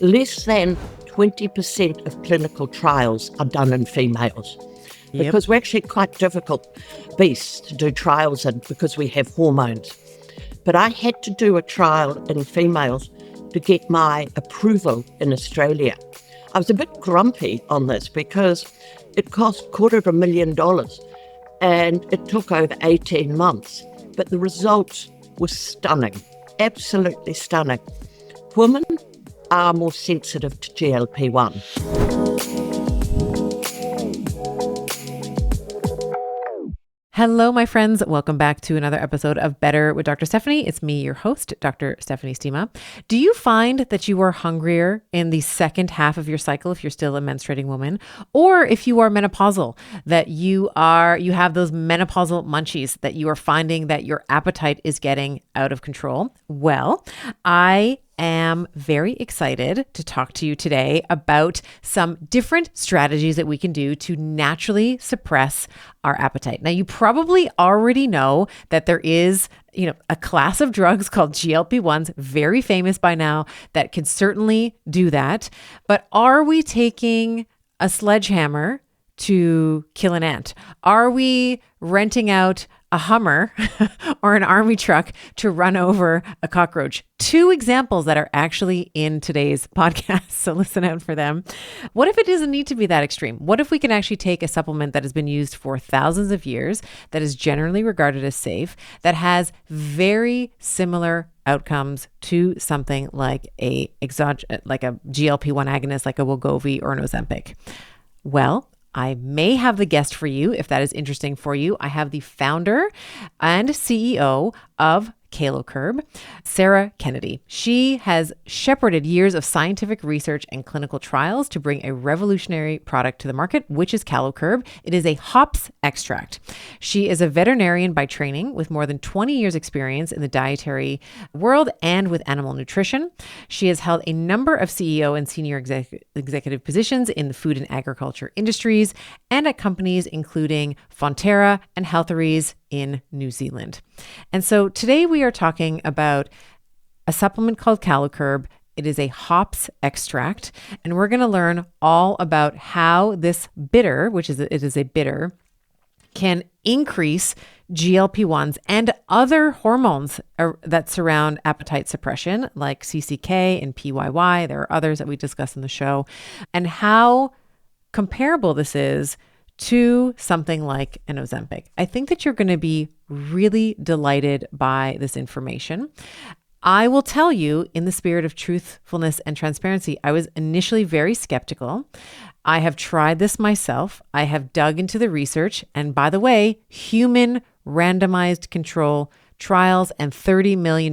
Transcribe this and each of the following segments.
Less than 20% of clinical trials are done in females. Because we're actually quite difficult beasts to do trials in because we have hormones. But I had to do a trial in females to get my approval in Australia. I was a bit grumpy on this because it cost $250,000 and it took over 18 months. But the results were stunning, absolutely stunning. Women are more sensitive to GLP-1. Hello, my friends. Welcome back to another episode of Better with Dr. Stephanie. It's me, your host, Dr. Stephanie Stima. Do you find that you are hungrier in the second half of your cycle if you're still a menstruating woman, or if you are menopausal, that you have those menopausal munchies, that you are finding that your appetite is getting out of control? Well, I am very excited to talk to you today about some different strategies that we can do to naturally suppress our appetite. Now, you probably already know that there is, a class of drugs called GLP-1s, very famous by now, that can certainly do that. But are we taking a sledgehammer to kill an ant? Are we renting out a Hummer or an army truck to run over a cockroach? Two examples that are actually in today's podcast, so listen out for them. What if it doesn't need to be that extreme? What if we can actually take a supplement that has been used for thousands of years, that is generally regarded as safe, that has very similar outcomes to something like a GLP-1 agonist, like a Wegovy or an Ozempic? Well, I may have the guest for you if that is interesting for you. I have the founder and CEO of Calocurb, Sarah Kennedy. She has shepherded years of scientific research and clinical trials to bring a revolutionary product to the market, which is Calocurb. It is a hops extract. She is a veterinarian by training with more than 20 years experience in the dietary world and with animal nutrition. She has held a number of CEO and senior executive positions in the food and agriculture industries and at companies including Fonterra and Healtheries in New Zealand. And so today we are talking about a supplement called Calocurb. It is a hops extract, and we're going to learn all about how this bitter, it is a bitter, can increase GLP-1s and other hormones that surround appetite suppression, like CCK and PYY. There are others that we discuss in the show, and how comparable this is to something like an Ozempic. I think that you're going to be really delighted by this information. I will tell you, in the spirit of truthfulness and transparency, I was initially very skeptical. I have tried this myself. I have dug into the research, and by the way, human randomized control trials and $30 million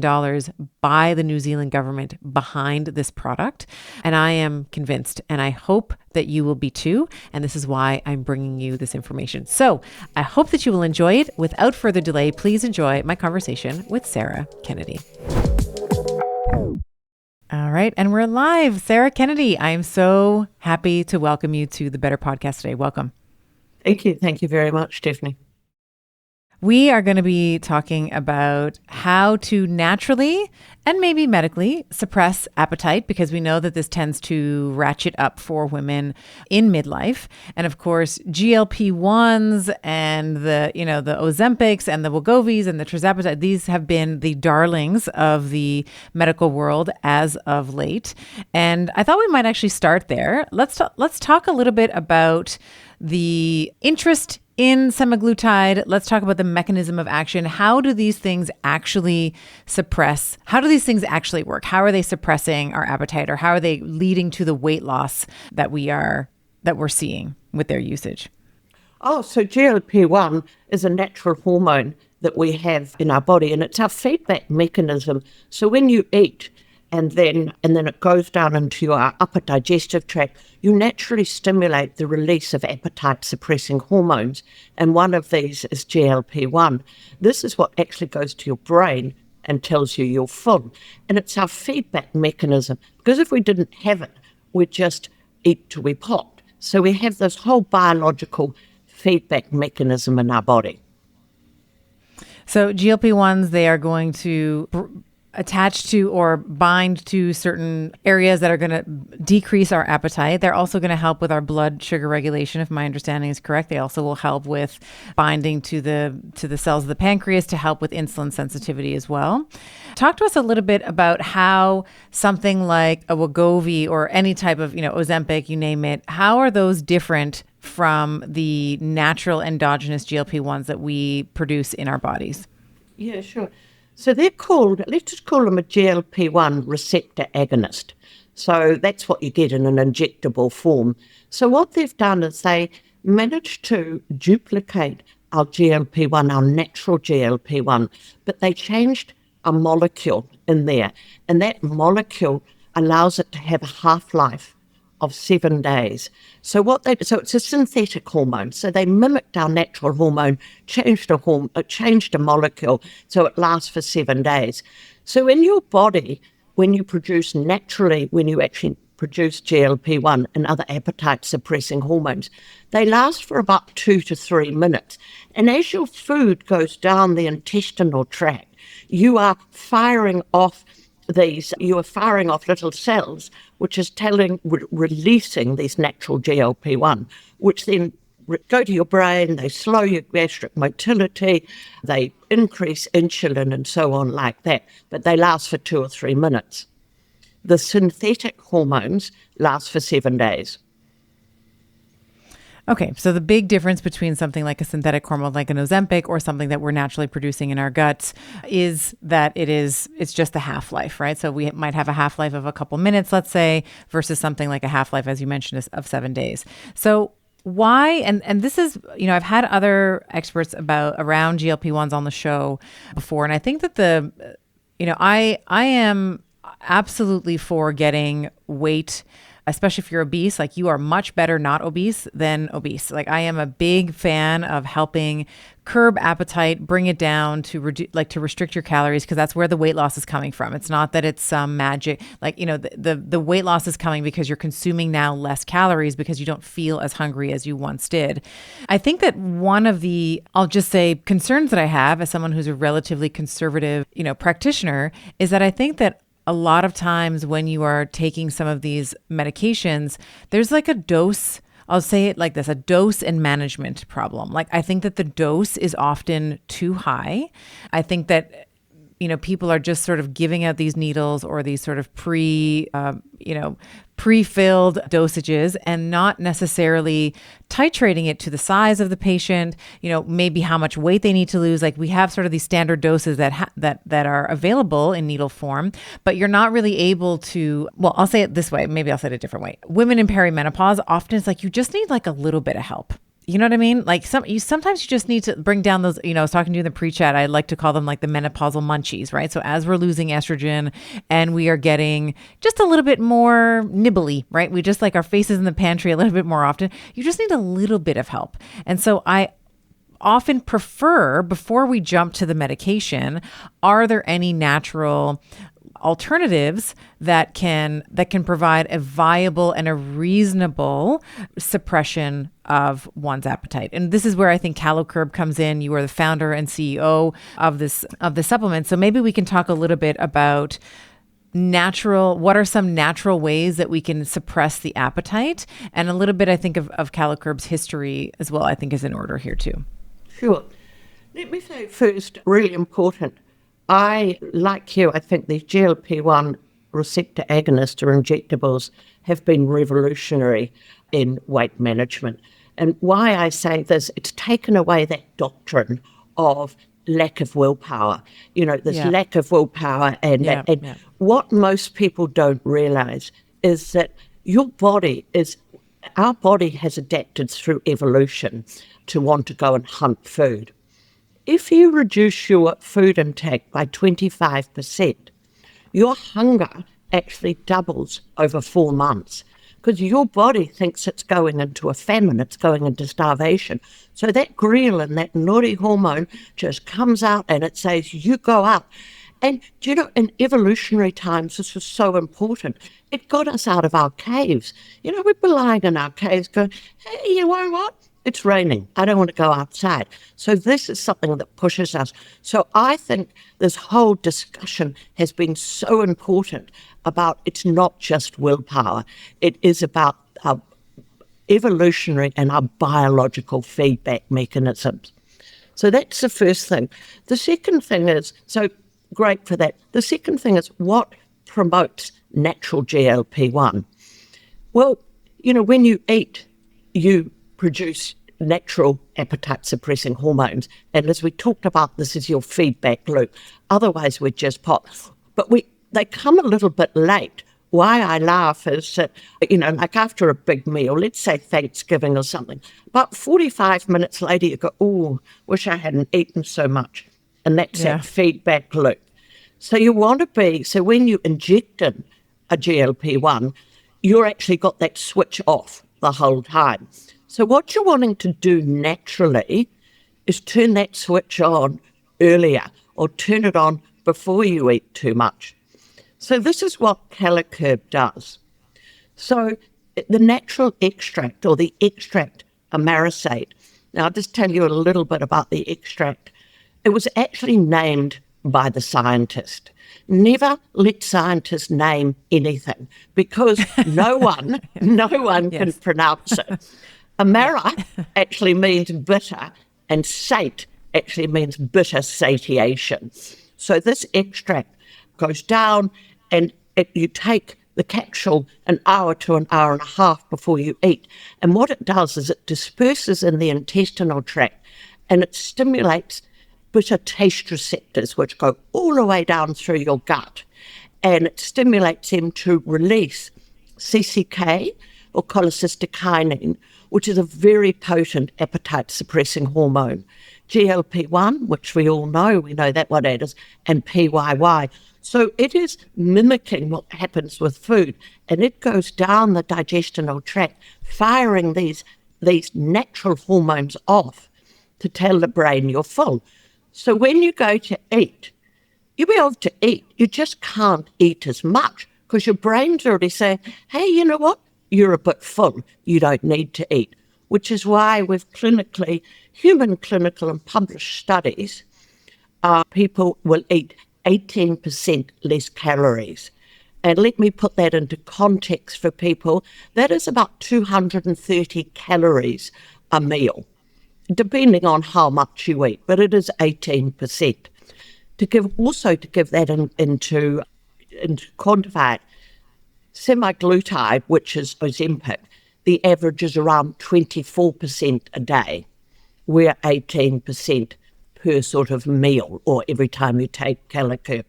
by the New Zealand government behind this product. And I am convinced, and I hope that you will be too. And this is why I'm bringing you this information. So I hope that you will enjoy it. Without further delay, please enjoy my conversation with Sarah Kennedy. All right. And we're live. Sarah Kennedy, I am so happy to welcome you to the Better Podcast today. Welcome. Thank you. Thank you very much, Stephanie. We are going to be talking about how to naturally and maybe medically suppress appetite, because we know that this tends to ratchet up for women in midlife. And of course, GLP-1s and the Ozempics and the Wegovys and the tirzepatide, these have been the darlings of the medical world as of late. And I thought we might actually start there. Let's talk a little bit about the interest in semaglutide. Let's talk about the mechanism of action. How do these things actually suppress? How do these things actually work? How are they suppressing our appetite, or how are they leading to the weight loss that we're seeing with their usage? Oh, so GLP-1 is a natural hormone that we have in our body, and it's our feedback mechanism. So when you eat, and then it goes down into your upper digestive tract, you naturally stimulate the release of appetite-suppressing hormones, and one of these is GLP-1. This is what actually goes to your brain and tells you you're full, and it's our feedback mechanism, because if we didn't have it, we'd just eat till we popped. So we have this whole biological feedback mechanism in our body. So GLP-1s, they are going to attach to or bind to certain areas that are going to decrease our appetite. They're also going to help with our blood sugar regulation, if my understanding is correct. They also will help with binding to the cells of the pancreas to help with insulin sensitivity as well. Talk to us a little bit about how something like a Wegovy or any type of, Ozempic, you name it, how are those different from the natural endogenous GLP-1s that we produce in our bodies? Yeah, sure. So they're called, let's just call them a GLP-1 receptor agonist. So that's what you get in an injectable form. So what they've done is they managed to duplicate our GLP-1, our natural GLP-1, but they changed a molecule in there. And that molecule allows it to have a half-life of 7 days. So it's a synthetic hormone. So they mimicked our natural hormone, changed a molecule so it lasts for 7 days. So in your body, when you actually produce GLP-1 and other appetite suppressing hormones, they last for about 2 to 3 minutes. And as your food goes down the intestinal tract, you are firing off little cells, which is releasing these natural GLP-1, which then go to your brain, they slow your gastric motility, they increase insulin and so on like that, but they last for 2 or 3 minutes. The synthetic hormones last for 7 days. Okay, so the big difference between something like a synthetic hormone like an Ozempic or something that we're naturally producing in our guts is that it's just a half-life, right? So we might have a half-life of a couple minutes, let's say, versus something like a half-life, as you mentioned, of 7 days. So why, and this is, I've had other experts around GLP-1s on the show before, and I think that I am absolutely for getting weight, especially if you're obese. Like, you are much better not obese than obese. Like, I am a big fan of helping curb appetite, bring it down to restrict your calories, because that's where the weight loss is coming from. It's not that it's some magic, the weight loss is coming because you're consuming now less calories because you don't feel as hungry as you once did. I think that one of the, I'll just say, concerns that I have as someone who's a relatively conservative, practitioner, is that I think that a lot of times when you are taking some of these medications, there's like a dose, I'll say it like this, a dose and management problem. Like, I think that the dose is often too high. I think that, people are just sort of giving out these needles or these sort of pre-filled dosages and not necessarily titrating it to the size of the patient, maybe how much weight they need to lose. Like, we have sort of these standard doses that are available in needle form, but you're not really able to, well, I'll say it this way, maybe I'll say it a different way. Women in perimenopause, often it's like, you just need like a little bit of help. You know what I mean? Like, sometimes you just need to bring down those, I was talking to you in the pre-chat, I like to call them like the menopausal munchies, right? So as we're losing estrogen and we are getting just a little bit more nibbly, right? We just like our faces in the pantry a little bit more often. You just need a little bit of help. And so I often prefer, before we jump to the medication, are there any natural alternatives that can provide a viable and a reasonable suppression of one's appetite? And this is where I think Calocurb comes in. You are the founder and CEO of the supplement. So maybe we can talk a little bit about what are some natural ways that we can suppress the appetite, and a little bit, I think, of Calocurb's history as well, I think, is in order here too. Sure. Let me say first, really important, I think these GLP-1 receptor agonists or injectables have been revolutionary in weight management. And why I say this, it's taken away that doctrine of lack of willpower, lack of willpower. And what most people don't realize is that our body has adapted through evolution to want to go and hunt food. If you reduce your food intake by 25%, your hunger actually doubles over 4 months, because your body thinks it's going into a famine, it's going into starvation. So that ghrelin, that naughty hormone, just comes out and it says, you go up. And in evolutionary times, this was so important. It got us out of our caves. We'd be lying in our caves going, hey, you know what? it's raining. I don't want to go outside. So this is something that pushes us. So I think this whole discussion has been so important about it's not just willpower. It is about our evolutionary and our biological feedback mechanisms. So that's the first thing. The second thing is, so great for that. The second thing is what promotes natural GLP-1? Well, when you eat, you produce natural appetite-suppressing hormones. And as we talked about, this is your feedback loop. Otherwise, we just pop. But they come a little bit late. Why I laugh is that, like after a big meal, let's say Thanksgiving or something, about 45 minutes later, you go, oh, wish I hadn't eaten so much. And that's that feedback loop. So you want to be, so when you inject in a GLP-1, you're actually got that switch off the whole time. So what you're wanting to do naturally is turn that switch on earlier or turn it on before you eat too much. So this is what Calocurb does. So the natural extract or the extract amarisate. Now I'll just tell you a little bit about the extract. It was actually named by the scientist. Never let scientists name anything because no one can pronounce it. Amara actually means bitter and sate actually means bitter satiation. So this extract goes down and you take the capsule an hour to an hour and a half before you eat. And what it does is it disperses in the intestinal tract and it stimulates bitter taste receptors, which go all the way down through your gut. And it stimulates them to release CCK or cholecystokinin, which is a very potent appetite-suppressing hormone. GLP-1, which we know that what it is, and PYY. So it is mimicking what happens with food, and it goes down the digestional tract, firing these natural hormones off to tell the brain you're full. So when you go to eat, you'll be able to eat. You just can't eat as much because your brain's already saying, hey, you know what? You're a bit full. You don't need to eat, which is why with human clinical and published studies, people will eat 18% less calories. And let me put that into context for people. That is about 230 calories a meal, depending on how much you eat, but it is 18%. To give that into quantify it, semaglutide, which is Ozempic, the average is around 24% a day. We're 18% per sort of meal or every time you take Calocurb.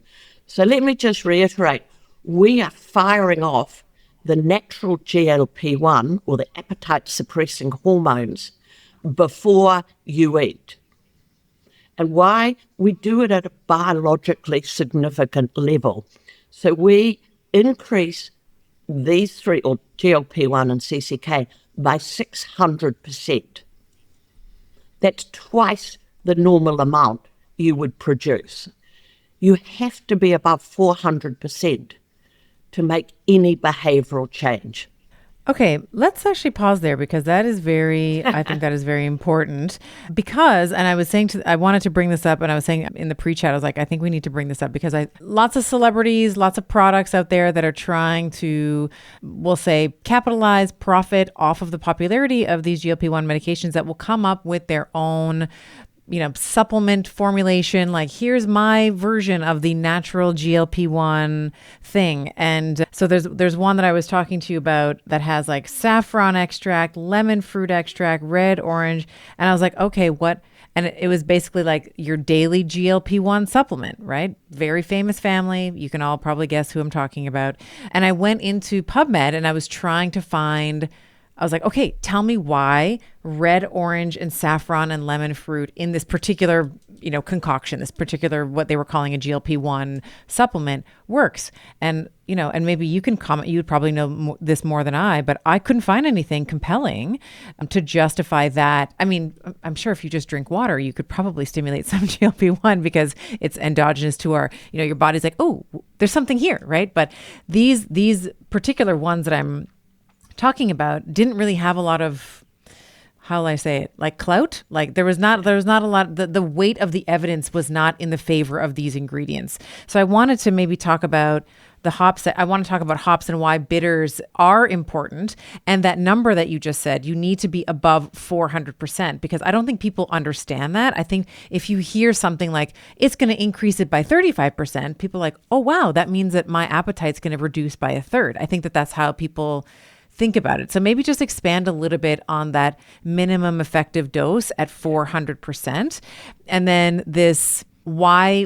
So let me just reiterate, we are firing off the natural GLP-1 or the appetite-suppressing hormones before you eat. And why? We do it at a biologically significant level. So we increase these three, or GLP-1 and CCK, by 600%. That's twice the normal amount you would produce. You have to be above 400% to make any behavioral change. Okay, let's actually pause there because I think that is very important because, and I wanted to bring this up and I was saying in the pre-chat, I was like, I think we need to bring this up because lots of celebrities, lots of products out there that are trying to, we'll say, capitalize, profit off of the popularity of these GLP-1 medications that will come up with their own supplement formulation, like here's my version of the natural GLP-1 thing. And so there's one that I was talking to you about that has like saffron extract, lemon fruit extract, red, orange. And I was like, okay, what? And it was basically like your daily GLP-1 supplement, right? Very famous family. You can all probably guess who I'm talking about. And I went into PubMed and I was trying to find, I was like, okay, tell me why red, orange, and saffron and lemon fruit in this particular, concoction, this particular, what they were calling a GLP-1 supplement works. And, and maybe you can comment, you would probably know this more than I, but I couldn't find anything compelling to justify that. I mean, I'm sure if you just drink water, you could probably stimulate some GLP-1 because it's endogenous to our, your body's like, oh, there's something here, right? But these particular ones that I'm talking about didn't really have a lot of how will I say it? Like clout? Like there was not a lot, the weight of the evidence was not in the favor of these ingredients. So I wanted to maybe talk about the hops. I want to talk about hops and why bitters are important. And that number that you just said, you need to be above 400%, because I don't think people understand that. I think if you hear something like it's going to increase it by 35%, people are like, oh, wow, that means that my appetite's going to reduce by a third. I think that that's how people think about it. So maybe just expand a little bit on that minimum effective dose at 400%. And then this why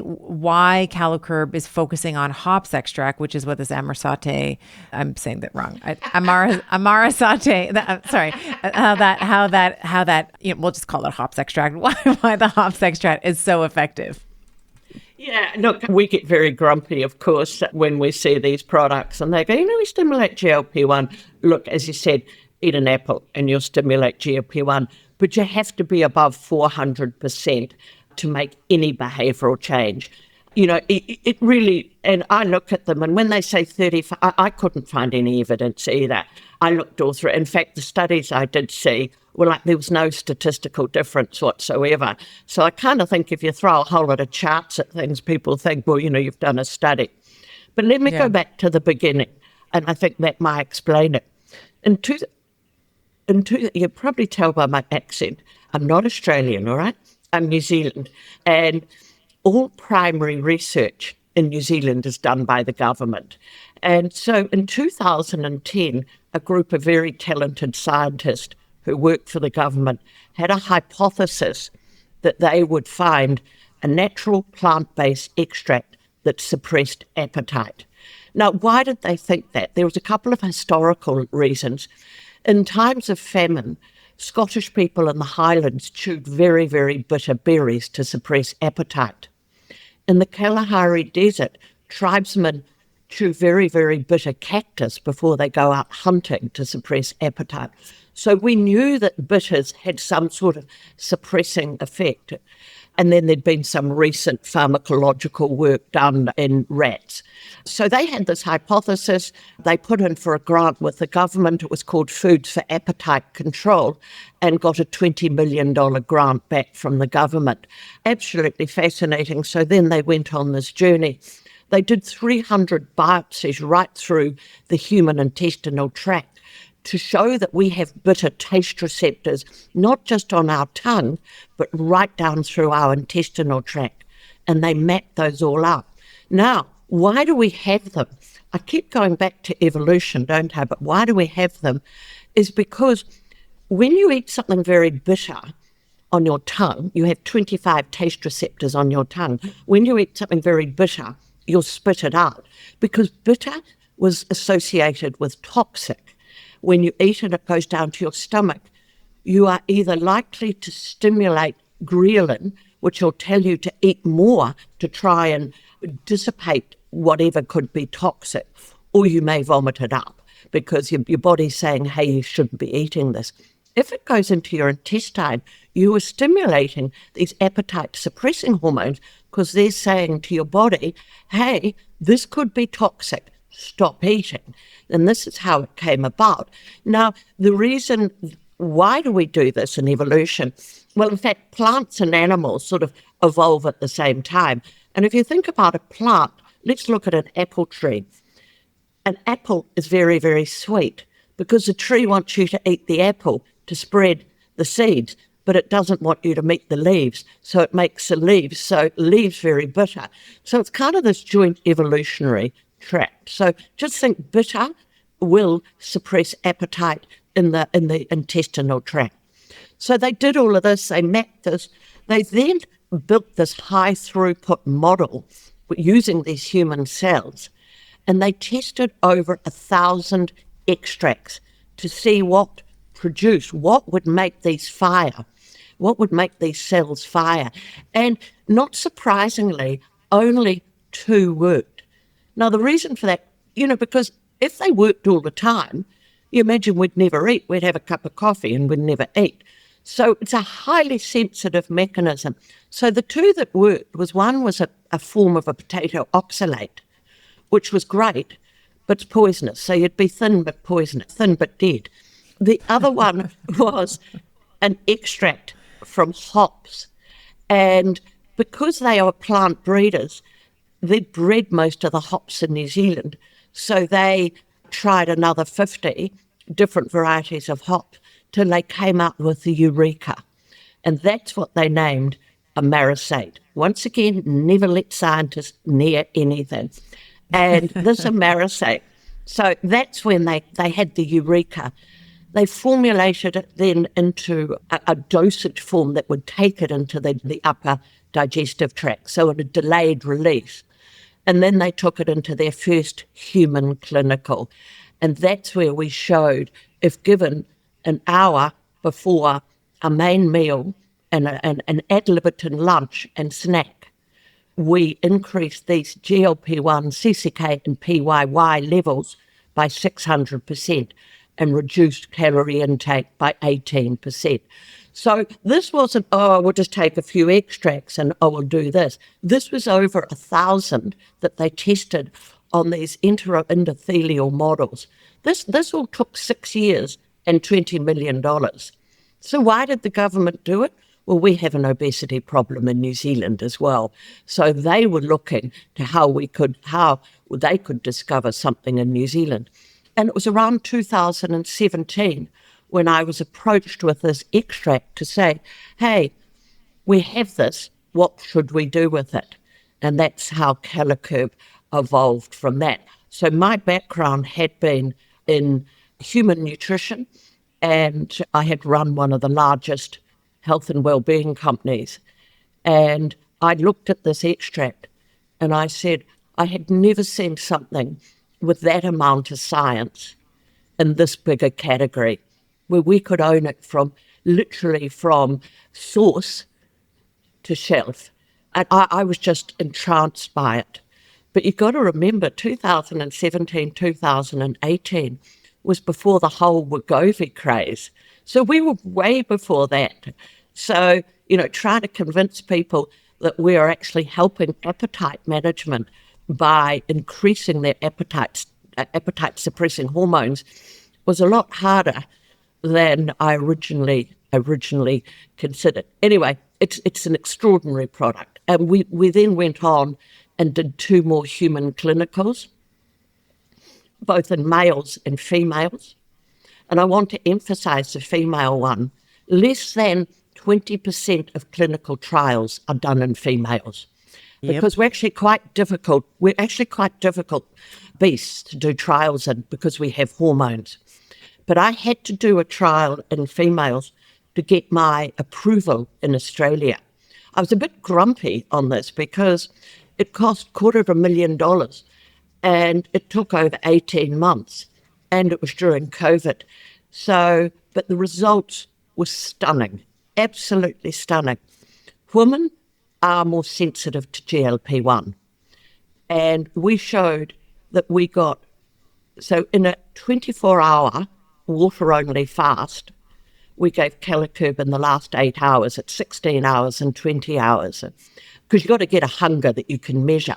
Calocurb is focusing on hops extract, which is what this Amarasate, I'm saying that wrong. Amarasate, how that, we'll just call it hops extract. Why the hops extract is so effective. Yeah, look, we get very grumpy, of course, when we see these products and they go, we stimulate GLP-1. Look, as you said, eat an apple and you'll stimulate GLP-1, but you have to be above 400% to make any behavioural change. It really, and I look at them, and when they say 35, I couldn't find any evidence either. I looked all through. In fact, the studies I did see were like there was no statistical difference whatsoever. So I kind of think if you throw a whole lot of charts at things, people think, well, you've done a study. But let me go back to the beginning, and I think that might explain it. You probably tell by my accent, I'm not Australian, all right? I'm New Zealand, and all primary research in New Zealand is done by the government. And so in 2010, a group of very talented scientists who worked for the government had a hypothesis that they would find a natural plant-based extract that suppressed appetite. Now, why did they think that? There was a couple of historical reasons. In times of famine, Scottish people in the Highlands chewed very, very bitter berries to suppress appetite. In the Kalahari Desert, tribesmen chew very, very bitter cactus before they go out hunting to suppress appetite. So we knew that bitters had some sort of suppressing effect. And then there'd been some recent pharmacological work done in rats. So they had this hypothesis. They put in for a grant with the government. It was called Foods for Appetite Control, and got a $20 million grant back from the government. Absolutely fascinating. So then they went on this journey. They did 300 biopsies right through the human intestinal tract to show that we have bitter taste receptors, not just on our tongue, but right down through our intestinal tract. And they mapped those all out. Now, why do we have them? I keep going back to evolution, don't I? But why do we have them? Is because when you eat something very bitter on your tongue, you have 25 taste receptors on your tongue. When you eat something very bitter, you'll spit it out, because bitter was associated with toxic. When you eat it, it goes down to your stomach. You are either likely to stimulate ghrelin, which will tell you to eat more to try and dissipate whatever could be toxic, or you may vomit it up because your body's saying, hey, you shouldn't be eating this. If it goes into your intestine, you are stimulating these appetite-suppressing hormones because they're saying to your body, hey, this could be toxic. Stop eating. And this is how it came about. Now, the reason, why do we do this in evolution? Well, in fact, plants and animals sort of evolve at the same time. And if you think about a plant, let's look at an apple tree. An apple is very, very sweet because the tree wants you to eat the apple to spread the seeds, but it doesn't want you to meet the leaves, so it makes the leaves. So leaves very bitter. So it's kind of this joint evolutionary tract. So just think bitter will suppress appetite in the intestinal tract. So they did all of this, they mapped this. They then built this high throughput model using these human cells, and they tested over 1,000 extracts to see what produced, what would make these fire, what would make these cells fire. And not surprisingly, only 2 worked. Now, the reason for that, because if they worked all the time, you imagine we'd never eat. We'd have a cup of coffee and we'd never eat. So it's a highly sensitive mechanism. So the 2 that worked was, one was a form of a potato oxalate, which was great, but it's poisonous. So you'd be thin but poisonous, thin but dead. The other one was an extract from hops. And because they are plant breeders, they bred most of the hops in New Zealand. So they tried another 50 different varieties of hop till they came up with the Eureka. And that's what they named a marisate. Once again, never let scientists near anything. And this a marisate. So that's when they had the Eureka. They formulated it then into a dosage form that would take it into the upper digestive tract, so in a delayed release. And then they took it into their first human clinical. And that's where we showed, if given an hour before a main meal and an ad libitum lunch and snack, we increased these GLP-1, CCK and PYY levels by 600% and reduced calorie intake by 18%. So this wasn't, we'll just take a few extracts and, we'll do this. This was over 1,000 that they tested on these enteroendothelial models. This all took 6 years and $20 million. So why did the government do it? Well, we have an obesity problem in New Zealand as well. So they were looking to how they could discover something in New Zealand. And it was around 2017 when I was approached with this extract to say, hey, we have this, what should we do with it? And that's how Calocurb evolved from that. So my background had been in human nutrition, and I had run one of the largest health and well-being companies. And I looked at this extract and I said, I had never seen something with that amount of science in this bigger category, where we could own it literally from source to shelf. And I was just entranced by it. But you've got to remember, 2017, 2018 was before the whole Wegovy craze. So we were way before that. So, trying to convince people that we are actually helping appetite management by increasing their appetite-suppressing hormones was a lot harder than I originally considered. Anyway, it's an extraordinary product. And we then went on and did 2 more human clinicals, both in males and females. And I want to emphasize the female one. Less than 20% of clinical trials are done in females. Yep. Because we're actually quite difficult beasts to do trials in because we have hormones. But I had to do a trial in females to get my approval in Australia. I was a bit grumpy on this because it cost $250,000 and it took over 18 months and it was during COVID. So, but the results were stunning, absolutely stunning. Women are more sensitive to GLP-1. And we showed that we got, so in a 24-hour water-only fast, we gave Calocurb in the last 8 hours at 16 hours and 20 hours, because you've got to get a hunger that you can measure.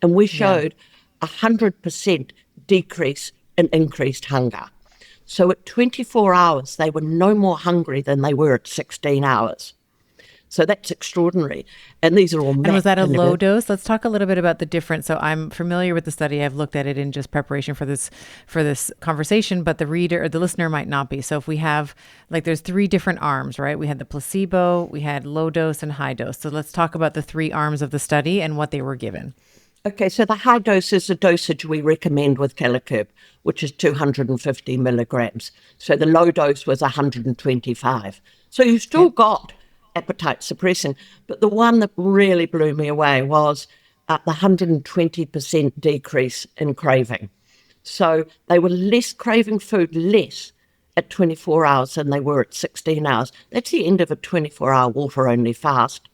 And we showed 100% decrease in increased hunger. So at 24 hours, they were no more hungry than they were at 16 hours. So that's extraordinary. And these are all And was that a low dose? Let's talk a little bit about the difference. So I'm familiar with the study. I've looked at it in just preparation for this conversation, but the reader or the listener might not be. So if we have, there's 3 different arms, right? We had the placebo, we had low dose and high dose. So let's talk about the 3 arms of the study and what they were given. Okay, so the high dose is the dosage we recommend with Calocurb, which is 250 milligrams. So the low dose was 125. So you still got appetite suppressing, but the one that really blew me away was the 120% decrease in craving. So they were less craving food, less at 24 hours than they were at 16 hours. That's the end of a 24-hour water-only fast.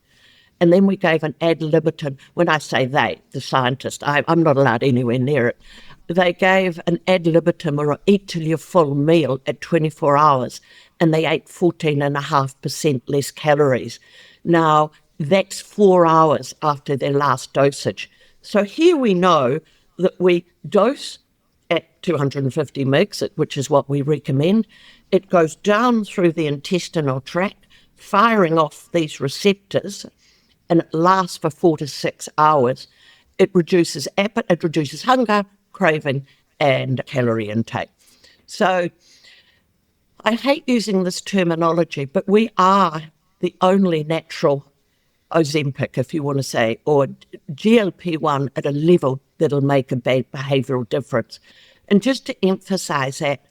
And then we gave an ad libitum. When I say they, the scientist, I'm not allowed anywhere near it. They gave an ad libitum, or eat till you're full meal at 24 hours, and they ate 14.5% less calories. Now, that's 4 hours after their last dosage. So here we know that we dose at 250 mg, which is what we recommend. It goes down through the intestinal tract, firing off these receptors, and it lasts for 4 to 6 hours. It reduces appetite, it reduces hunger, craving, and calorie intake. So I hate using this terminology, but we are the only natural Ozempic, if you want to say, or GLP-1 at a level that'll make a big behavioural difference. And just to emphasise that,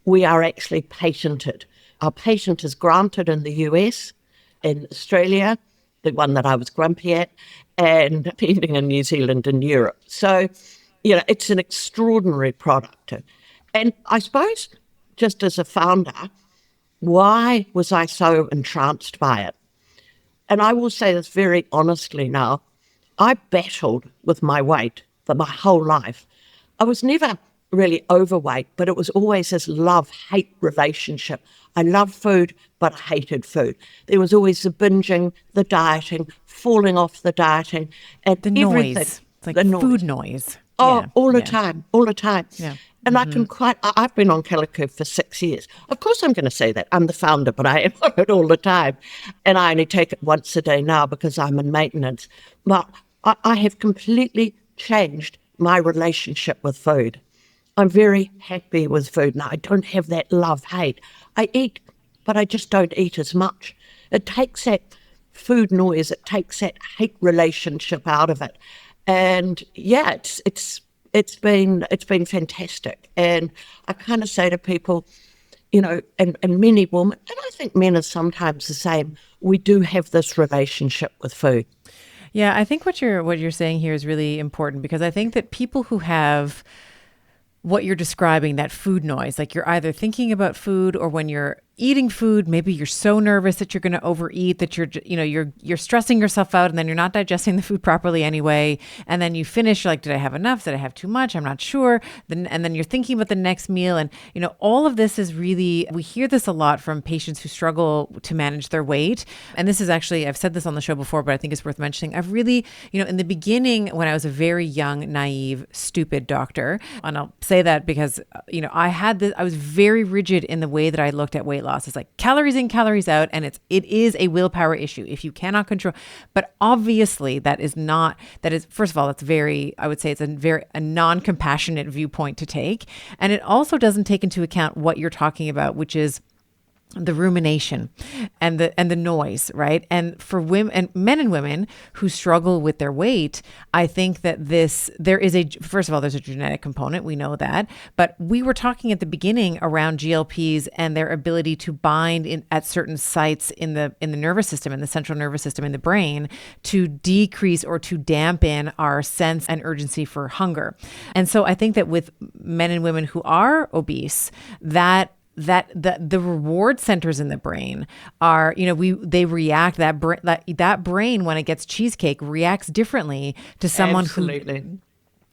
we are actually patented. Our patent is granted in the US, in Australia, the one that I was grumpy at, and pending in New Zealand and Europe. So, it's an extraordinary product. And I suppose, just as a founder, why was I so entranced by it? And I will say this very honestly now, I battled with my weight for my whole life. I was never really overweight, but it was always this love-hate relationship. I loved food, but I hated food. There was always the binging, the dieting, falling off the dieting, and the everything. Noise. It's like the food noise. Oh, yeah. all the time. Yeah. And I've been on Calocurb for 6 years. Of course I'm going to say that. I'm the founder, but I am on it all the time. And I only take it once a day now because I'm in maintenance. But I have completely changed my relationship with food. I'm very happy with food now. I don't have that love-hate. I eat, but I just don't eat as much. It takes that food noise, it takes that hate relationship out of it. And yeah, it's been fantastic. And I kind of say to people, and many women, and I think men are sometimes the same, we do have this relationship with food. Yeah, I think what you're saying here is really important, because I think that people who have what you're describing, that food noise, like you're either thinking about food, or when you're eating food, maybe you're so nervous that you're going to overeat that you're stressing yourself out, and then you're not digesting the food properly anyway. And then you finish, you're like, did I have enough? Did I have too much? I'm not sure. And then you're thinking about the next meal. And, all of this is really, we hear this a lot from patients who struggle to manage their weight. And this is actually, I've said this on the show before, but I think it's worth mentioning. I've really, in the beginning, when I was a very young, naive, stupid doctor, and I'll say that because, I was very rigid in the way that I looked at weight loss. It's like calories in, calories out, and it is a willpower issue. If you cannot control, but obviously that is first of all, that's very, I would say it's a non-compassionate viewpoint to take. And it also doesn't take into account what you're talking about, which is the rumination and the noise, right? And for women and men and women who struggle with their weight, I think that first of all, there's a genetic component. We know that, but we were talking at the beginning around GLPs and their ability to bind at certain sites in the nervous system, in the central nervous system, in the brain, to decrease or to dampen our sense and urgency for hunger. And so I think that with men and women who are obese, that the reward centers in the brain are, they react, that brain, when it gets cheesecake, reacts differently to someone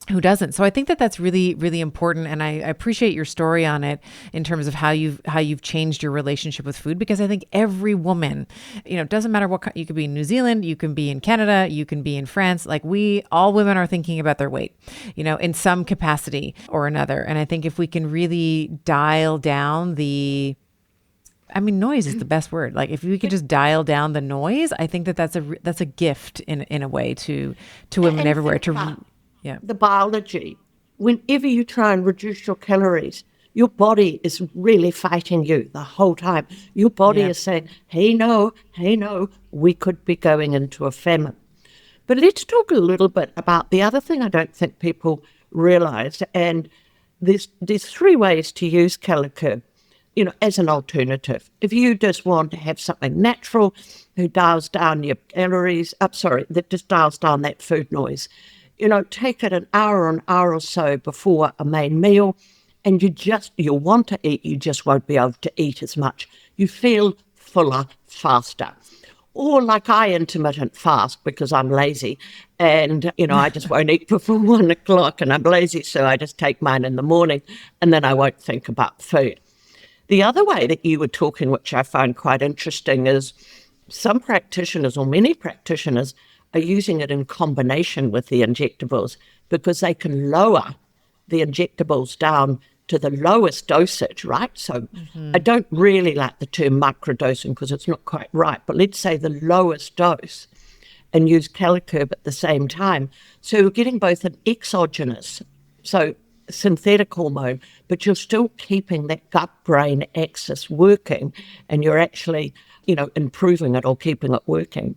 who doesn't. So I think that that's really, really important. And I appreciate your story on it in terms of how you've changed your relationship with food, because I think every woman, it doesn't matter you could be in New Zealand, you can be in Canada, you can be in France, like all women are thinking about their weight, in some capacity or another. And I think if we can really dial down noise is the best word. Like if we could just dial down the noise, I think that's a gift in a way to women everywhere. Yeah. The biology, whenever you try and reduce your calories, your body is really fighting you the whole time. Your body is saying, hey, no, we could be going into a famine. But let's talk a little bit about the other thing I don't think people realize. And there's 3 ways to use Calocurb, as an alternative. If you just want to have something natural that dials down your calories, that just dials down that food noise, take it an hour or so before a main meal, and you'll want to eat, you just won't be able to eat as much. You feel fuller faster. Or like I intermittent fast because I'm lazy, and, I just won't eat before 1 o'clock, and I'm lazy, so I just take mine in the morning, and then I won't think about food. The other way that you were talking, which I find quite interesting, is some practitioners, or many practitioners, are using it in combination with the injectables because they can lower the injectables down to the lowest dosage, right? So I don't really like the term microdosing because it's not quite right, but let's say the lowest dose and use Calocurb at the same time. So you're getting both an exogenous, so synthetic hormone, but you're still keeping that gut-brain axis working, and you're actually, improving it or keeping it working.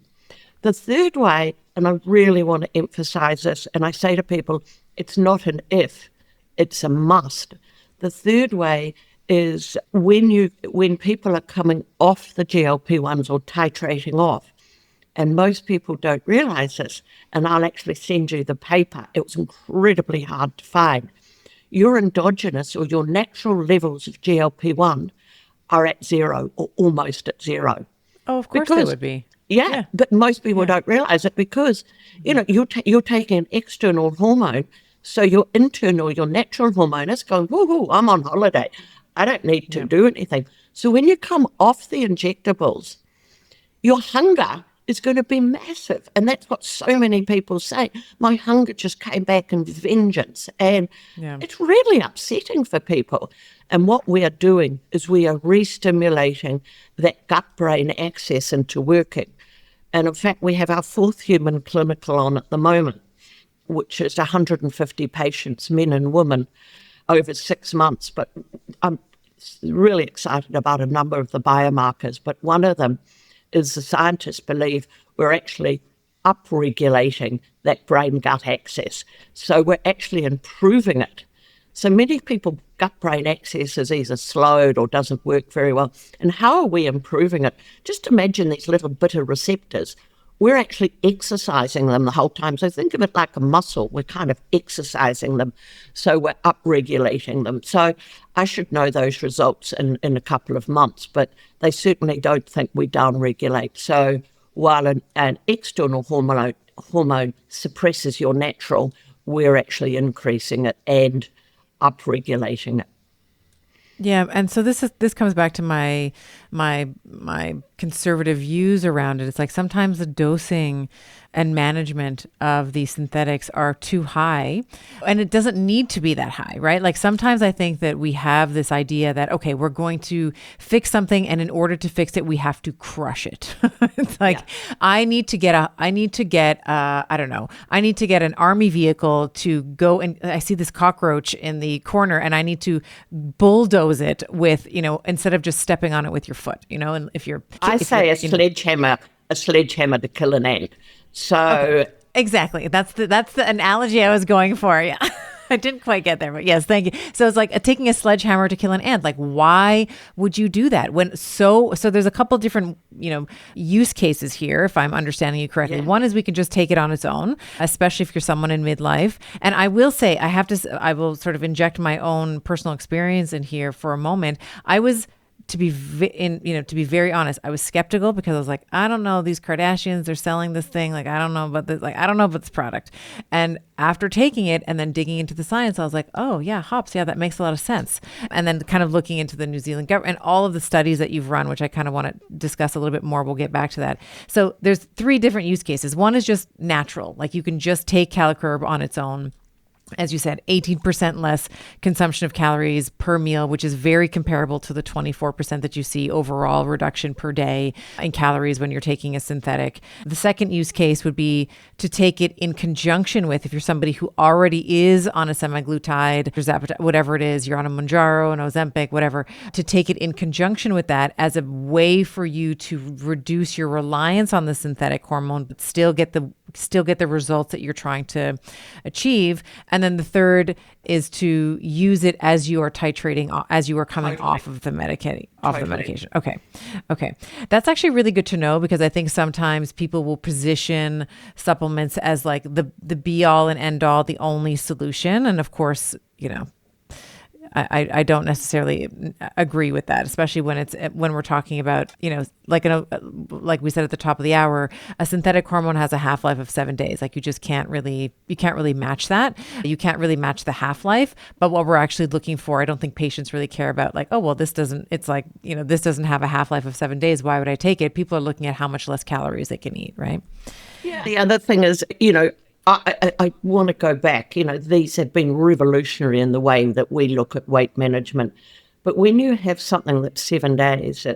The third way, and I really want to emphasize this, and I say to people, it's not an if, it's a must. The third way is when people are coming off the GLP-1s or titrating off, and most people don't realize this, and I'll actually send you the paper. It was incredibly hard to find. Your endogenous or your natural levels of GLP-1 are at zero or almost at zero. Oh, of course they would be. Yeah, but most people don't realize it because, you're taking an external hormone, so your internal, your natural hormone is going, woo, I'm on holiday. I don't need to do anything. So when you come off the injectables, your hunger is going to be massive. And that's what so many people say. My hunger just came back in vengeance. And it's really upsetting for people. And what we are doing is we are re-stimulating that gut-brain axis into working. And in fact, we have our 4th human clinical on at the moment, which is 150 patients, men and women, over 6 months. But I'm really excited about a number of the biomarkers. But one of them is the scientists believe we're actually upregulating that brain-gut axis. So we're actually improving it. So many people, gut-brain axis is either slowed or doesn't work very well. And how are we improving it? Just imagine these little bitter receptors. We're actually exercising them the whole time. So think of it like a muscle. We're kind of exercising them. So we're upregulating them. So I should know those results in a couple of months, but they certainly don't think we downregulate. So while an external hormone suppresses your natural, we're actually increasing it and upregulating it. Yeah, and so this comes back to my conservative views around it. It's like sometimes the dosing and management of these synthetics are too high, and it doesn't need to be that high, right? Like sometimes I think that we have this idea that, okay, we're going to fix something, and in order to fix it, we have to crush it. It's like, I need to get an army vehicle to go, and I see this cockroach in the corner, and I need to bulldoze it with, instead of just stepping on it with your foot, and I say a sledgehammer to kill an ant. So exactly. That's the analogy I was going for. Yeah. I didn't quite get there, but yes, thank you. So it's like taking a sledgehammer to kill an ant. Like, why would you do that? So there's a couple different, use cases here, if I'm understanding you correctly. Yeah. One is we can just take it on its own, especially if you're someone in midlife. And I will say, I will sort of inject my own personal experience in here for a moment. To be very honest, I was skeptical because I was like, I don't know, these Kardashians, they're selling this thing. Like, I don't know about this. Like, I don't know about this product. And after taking it and then digging into the science, I was like, oh yeah, hops. Yeah, that makes a lot of sense. And then kind of looking into the New Zealand government and all of the studies that you've run, which I kind of want to discuss a little bit more. We'll get back to that. So there's 3 different use cases. One is just natural. Like you can just take Calocurb on its own. As you said, 18% less consumption of calories per meal, which is very comparable to the 24% that you see overall reduction per day in calories when you're taking a synthetic. The second use case would be to take it in conjunction with, if you're somebody who already is on a semaglutide, whatever it is, you're on a Mounjaro, an Ozempic, whatever, to take it in conjunction with that as a way for you to reduce your reliance on the synthetic hormone, but still get the results that you're trying to achieve. And then the third is to use it as you are titrating, as you are coming off of the medication. Okay. That's actually really good to know, because I think sometimes people will position supplements as like the be all and end all, the only solution. And of course, I don't necessarily agree with that, especially when we're talking about, like we said at the top of the hour, a synthetic hormone has a half-life of 7 days. Like you can't really match that. You can't really match the half-life. But what we're actually looking for, I don't think patients really care about like, oh, well, this doesn't have a half-life of 7 days. Why would I take it? People are looking at how much less calories they can eat, right? Yeah. The other thing is, I want to go back. These have been revolutionary in the way that we look at weight management. But when you have something that's 7 days,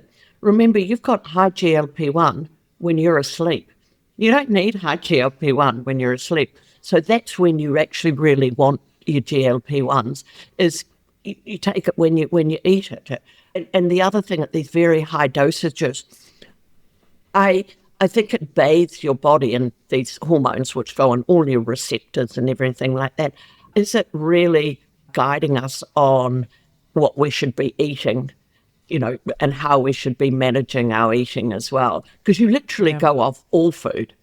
remember, you've got high GLP-1 when you're asleep. You don't need high GLP-1 when you're asleep. So that's when you actually really want your GLP-1s, is you take it when you eat it. And the other thing, at these very high dosages, I think it bathes your body in these hormones which go on all your receptors and everything like that. Is it really guiding us on what we should be eating, and how we should be managing our eating as well? Because you literally go off all food,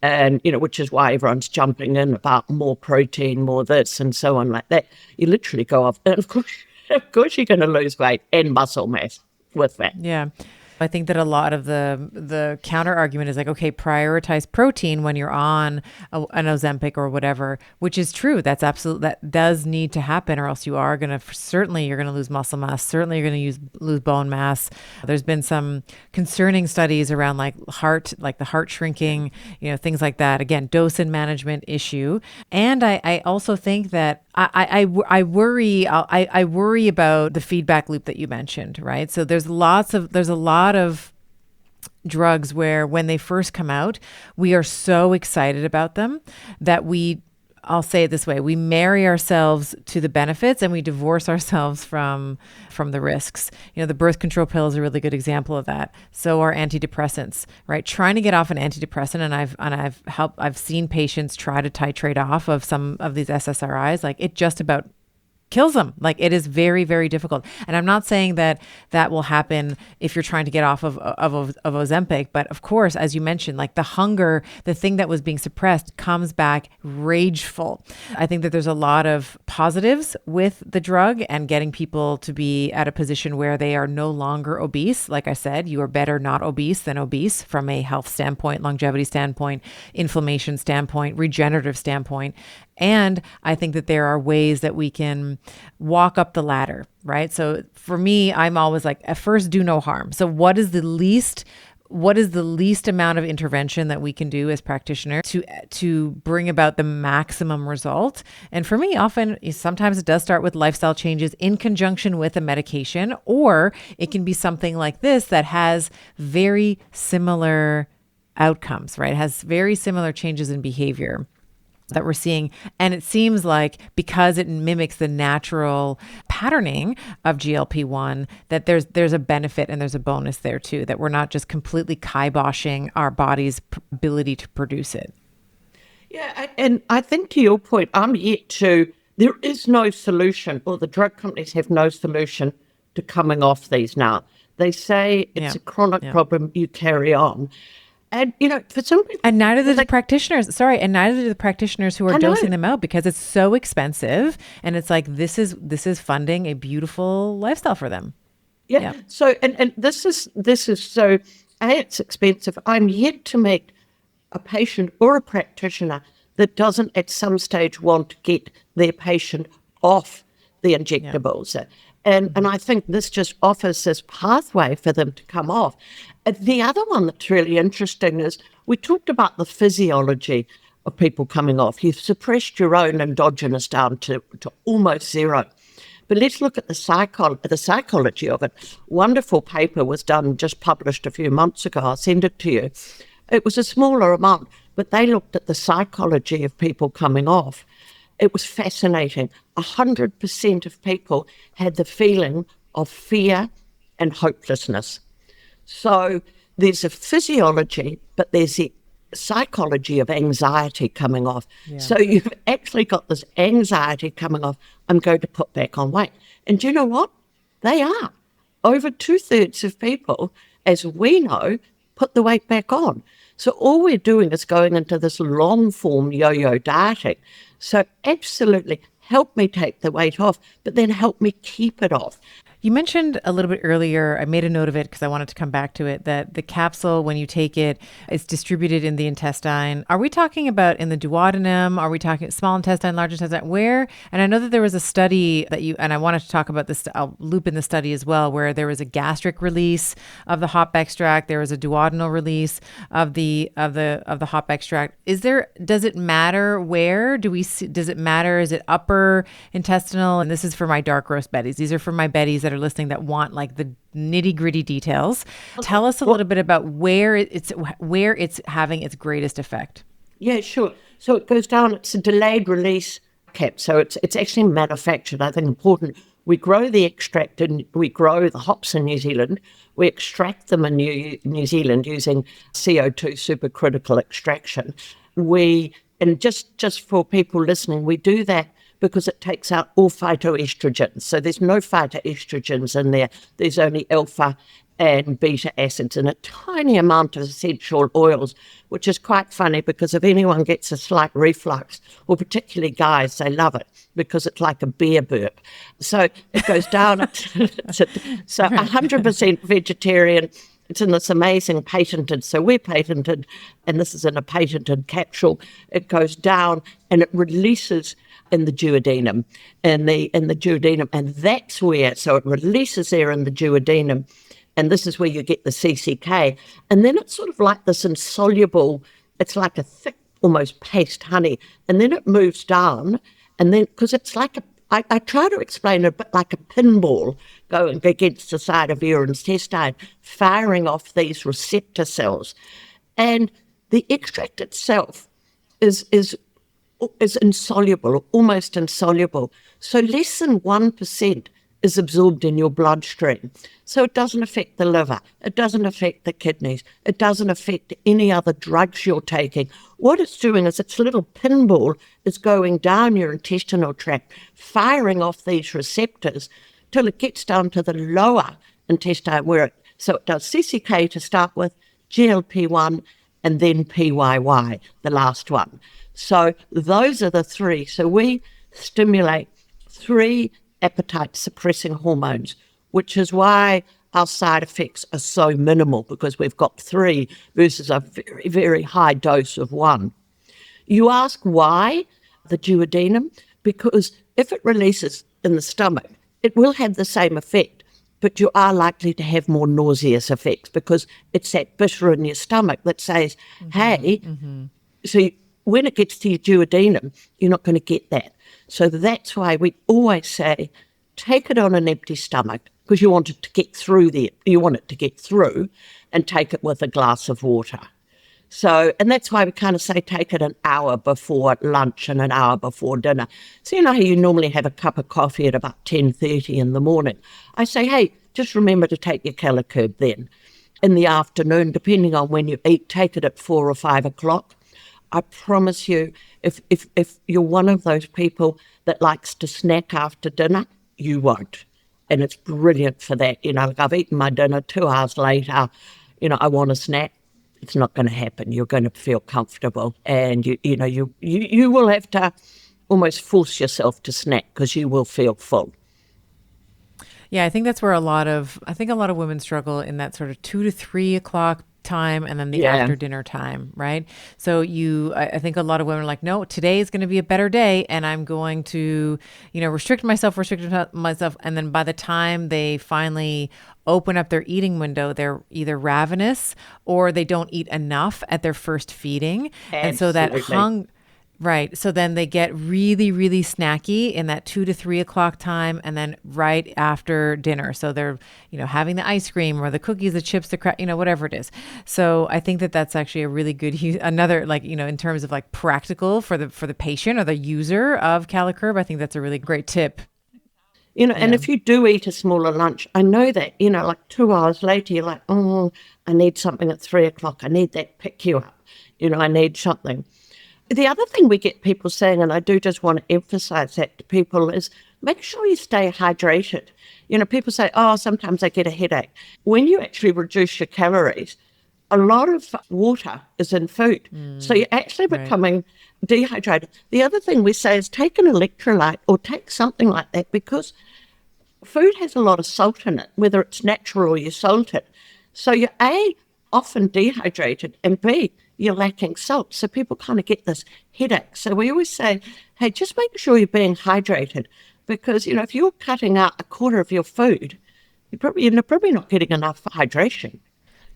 and, which is why everyone's jumping in about more protein, more this and so on like that. You literally go off, and of course you're going to lose weight and muscle mass with that. Yeah. I think that a lot of the counter argument is like, okay, prioritize protein when you're on an Ozempic or whatever, which is true. That's absolute. That does need to happen, or else you are going to, certainly you're going to lose muscle mass. Certainly you're going to lose bone mass. There's been some concerning studies around like the heart shrinking, things like that. Again, dose and management issue. And I also think that I worry about the feedback loop that you mentioned, right? So there's a lot of drugs where when they first come out, we are so excited about them that I'll say it this way, we marry ourselves to the benefits and we divorce ourselves from the risks. The birth control pill is a really good example of that. So are antidepressants, right? Trying to get off an antidepressant, and I've seen patients try to titrate off of some of these SSRIs, like it just about kills them. Like it is very, very difficult. And I'm not saying that will happen if you're trying to get off of Ozempic, but of course, as you mentioned, like the hunger, the thing that was being suppressed comes back rageful. I think that there's a lot of positives with the drug and getting people to be at a position where they are no longer obese. Like I said, you are better not obese than obese from a health standpoint, longevity standpoint, inflammation standpoint, regenerative standpoint. And I think that there are ways that we can walk up the ladder, right? So for me, I'm always like, at first, do no harm. So what is the least amount of intervention that we can do as practitioners to bring about the maximum result? And for me, sometimes it does start with lifestyle changes in conjunction with a medication, or it can be something like this that has very similar outcomes, right? It has very similar changes in behavior that we're seeing. And it seems like because it mimics the natural patterning of GLP-1, that there's a benefit and there's a bonus there too, that we're not just completely kiboshing our body's ability to produce it. Yeah, and I think to your point, there is no solution, or the drug companies have no solution to coming off these now. They say it's a chronic problem, you carry on. And, for some people... And neither do the practitioners. Sorry, and neither do the practitioners who are dosing them out, because it's so expensive. And it's like, this is funding a beautiful lifestyle for them. Yeah. So, and this is so, it's expensive. I'm yet to meet a patient or a practitioner that doesn't at some stage want to get their patient off the injectables. Yeah. And I think this just offers this pathway for them to come off. The other one that's really interesting is we talked about the physiology of people coming off. You've suppressed your own endogenous down to almost zero. But let's look at the psychology of it. Wonderful paper was done, just published a few months ago. I'll send it to you. It was a smaller amount, but they looked at the psychology of people coming off. It was fascinating. 100% of people had the feeling of fear and hopelessness. So there's a physiology, but there's the psychology of anxiety coming off. Yeah. So you've actually got this anxiety coming off. I'm going to put back on weight. And do you know what? They are. Over 2/3 of people, as we know, put the weight back on. So all we're doing is going into this long-form yo-yo dieting. So absolutely help me take the weight off, but then help me keep it off. You mentioned a little bit earlier, I made a note of it because I wanted to come back to it, that the capsule, when you take it, is distributed in the intestine. Are we talking about in the duodenum? Are we talking small intestine, large intestine? Where? And I know that there was a study that and I wanted to talk about this, I'll loop in the study as well, where there was a gastric release of the hop extract. There was a duodenal release of the hop extract. Does it matter where? Does it matter? Is it upper intestinal? And this is for my dark roast Betties. These are for my Betties that are listening that want like the nitty gritty details. Tell us a little bit about where it's having its greatest effect. Yeah, sure. So it goes down, it's a delayed release cap. So it's actually manufactured, I think important. We grow the extract and we grow the hops in New Zealand. We extract them in New Zealand using CO2 supercritical extraction. And just for people listening, we do that because it takes out all phytoestrogens. So there's no phytoestrogens in there. There's only alpha and beta acids and a tiny amount of essential oils, which is quite funny because if anyone gets a slight reflux, or particularly guys, they love it because it's like a beer burp. So it goes down. So 100% vegetarian. It's in this amazing patented, so we're patented, and this is in a patented capsule. It goes down and it releases in the duodenum, and that's where, so it releases there in the duodenum, and this is where you get the CCK, and then it's sort of like this insoluble, it's like a thick, almost paste honey, and then it moves down, and then, because it's like I try to explain it a bit like a pinball going against the side of your intestine, firing off these receptor cells, and the extract itself is insoluble, or almost insoluble. So less than 1% is absorbed in your bloodstream. So it doesn't affect the liver, it doesn't affect the kidneys, it doesn't affect any other drugs you're taking. What it's doing is its little pinball is going down your intestinal tract, firing off these receptors till it gets down to the lower intestine so it does CCK to start with, GLP-1, and then PYY, the last one. So those are the three. So we stimulate 3 appetite suppressing hormones, which is why our side effects are so minimal, because we've got 3 versus a very, very high dose of 1. You ask why the duodenum? Because if it releases in the stomach, it will have the same effect, but you are likely to have more nauseous effects because it's that bitter in your stomach that says, hey, so when it gets to your duodenum, you're not going to get that. So that's why we always say, take it on an empty stomach, because you want it to get through and take it with a glass of water. So, and that's why we kind of say take it an hour before lunch and an hour before dinner. So you know how you normally have a cup of coffee at about 10:30 in the morning. I say, hey, just remember to take your Calocurb then. In the afternoon, depending on when you eat, take it at 4 or 5 o'clock. I promise you, if you're one of those people that likes to snack after dinner, you won't. And it's brilliant for that. You know, like I've eaten my dinner 2 hours later, I want a snack. It's not going to happen. You're going to feel comfortable, and you will have to almost force yourself to snack because you will feel full. Yeah, I think that's where a lot of women struggle, in that sort of 2 to 3 o'clock time, and then the after dinner time, right? So I think a lot of women are like, no, today is going to be a better day, and I'm going to, restrict myself, and then by the time they finally open up their eating window, they're either ravenous or they don't eat enough at their first feeding. Absolutely. And so that right. So then they get really, really snacky in that 2 to 3 o'clock time, and then right after dinner. So they're, having the ice cream or the cookies, the chips, the whatever it is. So I think that that's actually a really good, another, in terms of practical for the patient or the user of Calocurb, I think that's a really great tip. And if you do eat a smaller lunch, I know that, 2 hours later, you're like, oh, I need something at 3 o'clock. I need that pick you up. I need something. The other thing we get people saying, and I do just want to emphasize that to people, is make sure you stay hydrated. People say, oh, sometimes I get a headache. When you actually reduce your calories, a lot of water is in food. So you're actually becoming dehydrated. The other thing we say is take an electrolyte or take something like that, because food has a lot of salt in it, whether it's natural or you salt it. So you're A, often dehydrated, and B, you're lacking salt. So people kind of get this headache. So we always say, hey, just make sure you're being hydrated, because, if you're cutting out a quarter of your food, you're probably not getting enough hydration.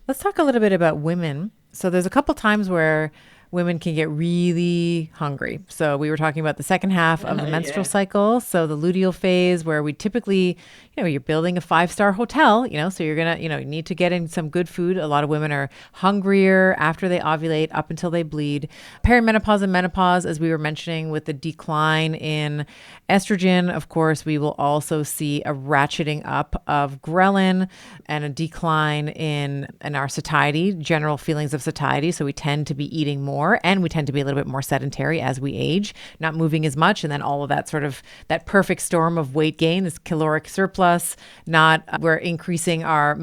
Let's talk a little bit about women. So there's a couple times where women can get really hungry. So we were talking about the second half of the menstrual cycle. So the luteal phase, where we typically, you're building a 5-star hotel, so you're going to, you need to get in some good food. A lot of women are hungrier after they ovulate up until they bleed. Perimenopause and menopause, as we were mentioning, with the decline in estrogen, of course, we will also see a ratcheting up of ghrelin and a decline in our satiety, general feelings of satiety. So we tend to be eating more, and we tend to be a little bit more sedentary as we age, not moving as much. And then all of that sort of that perfect storm of weight gain, this caloric surplus, we're increasing our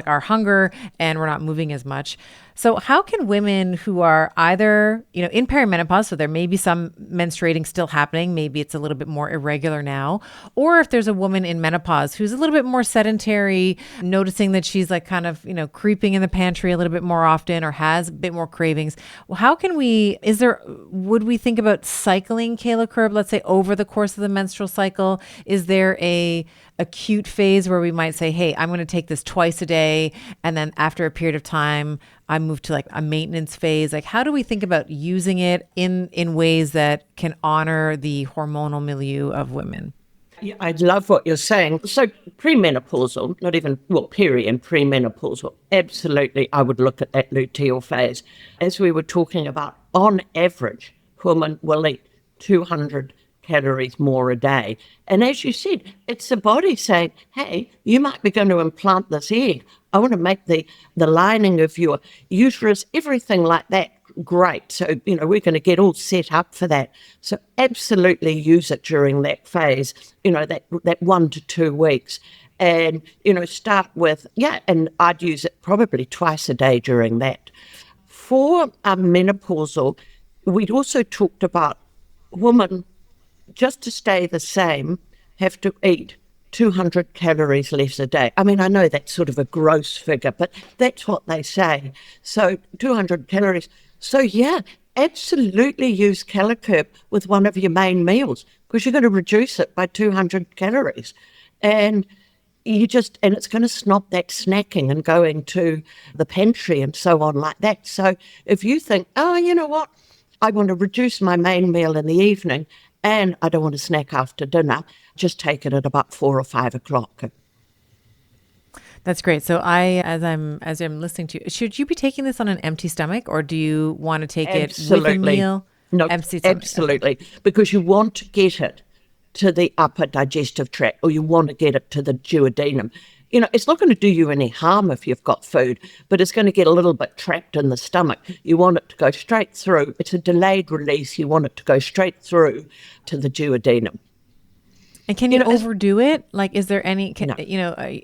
our hunger, and we're not moving as much. So how can women who are either, in perimenopause, so there may be some menstruating still happening, maybe it's a little bit more irregular now, or if there's a woman in menopause who's a little bit more sedentary, noticing that she's like kind of, creeping in the pantry a little bit more often or has a bit more cravings, well, how can would we think about cycling Calocurb, let's say over the course of the menstrual cycle? Is there a acute phase where we might say, hey, I'm going to take this twice a day, and then after a period of time, I move to like a maintenance phase? Like, how do we think about using it in ways that can honor the hormonal milieu of women? Yeah, I love what you're saying. So premenopausal, not even, peri and premenopausal, absolutely, I would look at that luteal phase. As we were talking about, on average, women will eat 200 calories more a day. And as you said, it's the body saying, hey, you might be going to implant this egg. I want to make the lining of your uterus, everything like that, great. So, we're going to get all set up for that. So absolutely use it during that phase, that 1 to 2 weeks. And, start with, and I'd use it probably twice a day during that. For menopausal, we'd also talked about women, just to stay the same, have to eat 200 calories less a day. I mean, I know that's sort of a gross figure, but that's what they say. So 200 calories. So absolutely use Calocurb with one of your main meals, because you're going to reduce it by 200 calories. And it's going to stop that snacking and going to the pantry and so on like that. So if you think, oh, you know what, I want to reduce my main meal in the evening, and I don't want to snack after dinner, just take it at about 4 or 5 o'clock. That's great. So as I'm listening to you, should you be taking this on an empty stomach, or do you want to take it with a meal? No, empty stomach. Absolutely. Because you want to get it to the upper digestive tract, or you want to get it to the duodenum. It's not going to do you any harm if you've got food, but it's going to get a little bit trapped in the stomach. You want it to go straight through. It's a delayed release. You want it to go straight through to the duodenum. And can you overdo it? Like, is there any, No.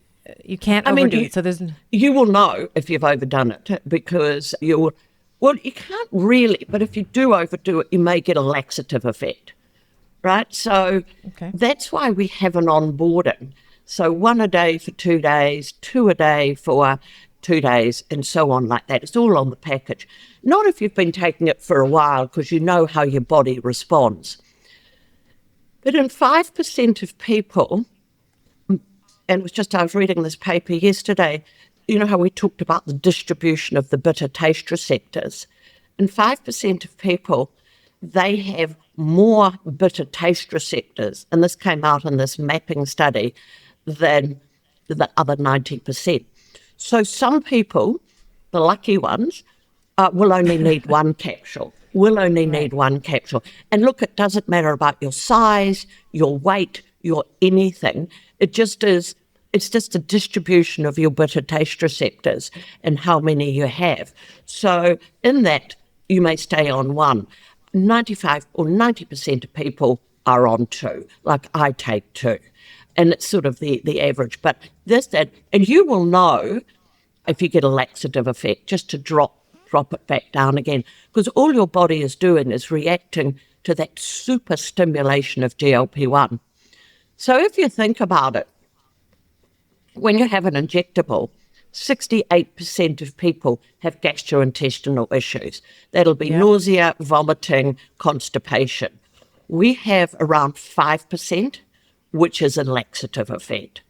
You can't overdo it. So you will know if you've overdone it, because you can't really, but if you do overdo it, you may get a laxative effect, right? So That's why we have an onboarding. So 1 a day for 2 days, 2 a day for 2 days, and so on like that. It's all on the package. Not if you've been taking it for a while, because you know how your body responds. But in 5% of people, and I was reading this paper yesterday, how we talked about the distribution of the bitter taste receptors. In 5% of people, they have more bitter taste receptors, and this came out in this mapping study, than the other 90%. So some people, the lucky ones, will only need one capsule. Need one capsule. And look, it doesn't matter about your size, your weight, your anything. It's just a distribution of your bitter taste receptors and how many you have. So in that, you may stay on one. 95 or 90% of people are on 2, like I take 2. And it's sort of the average. But and you will know if you get a laxative effect, just to drop it back down again. Because all your body is doing is reacting to that super stimulation of GLP-1. So if you think about it, when you have an injectable, 68% of people have gastrointestinal issues. That'll be nausea, vomiting, constipation. We have around 5%, which is a laxative effect.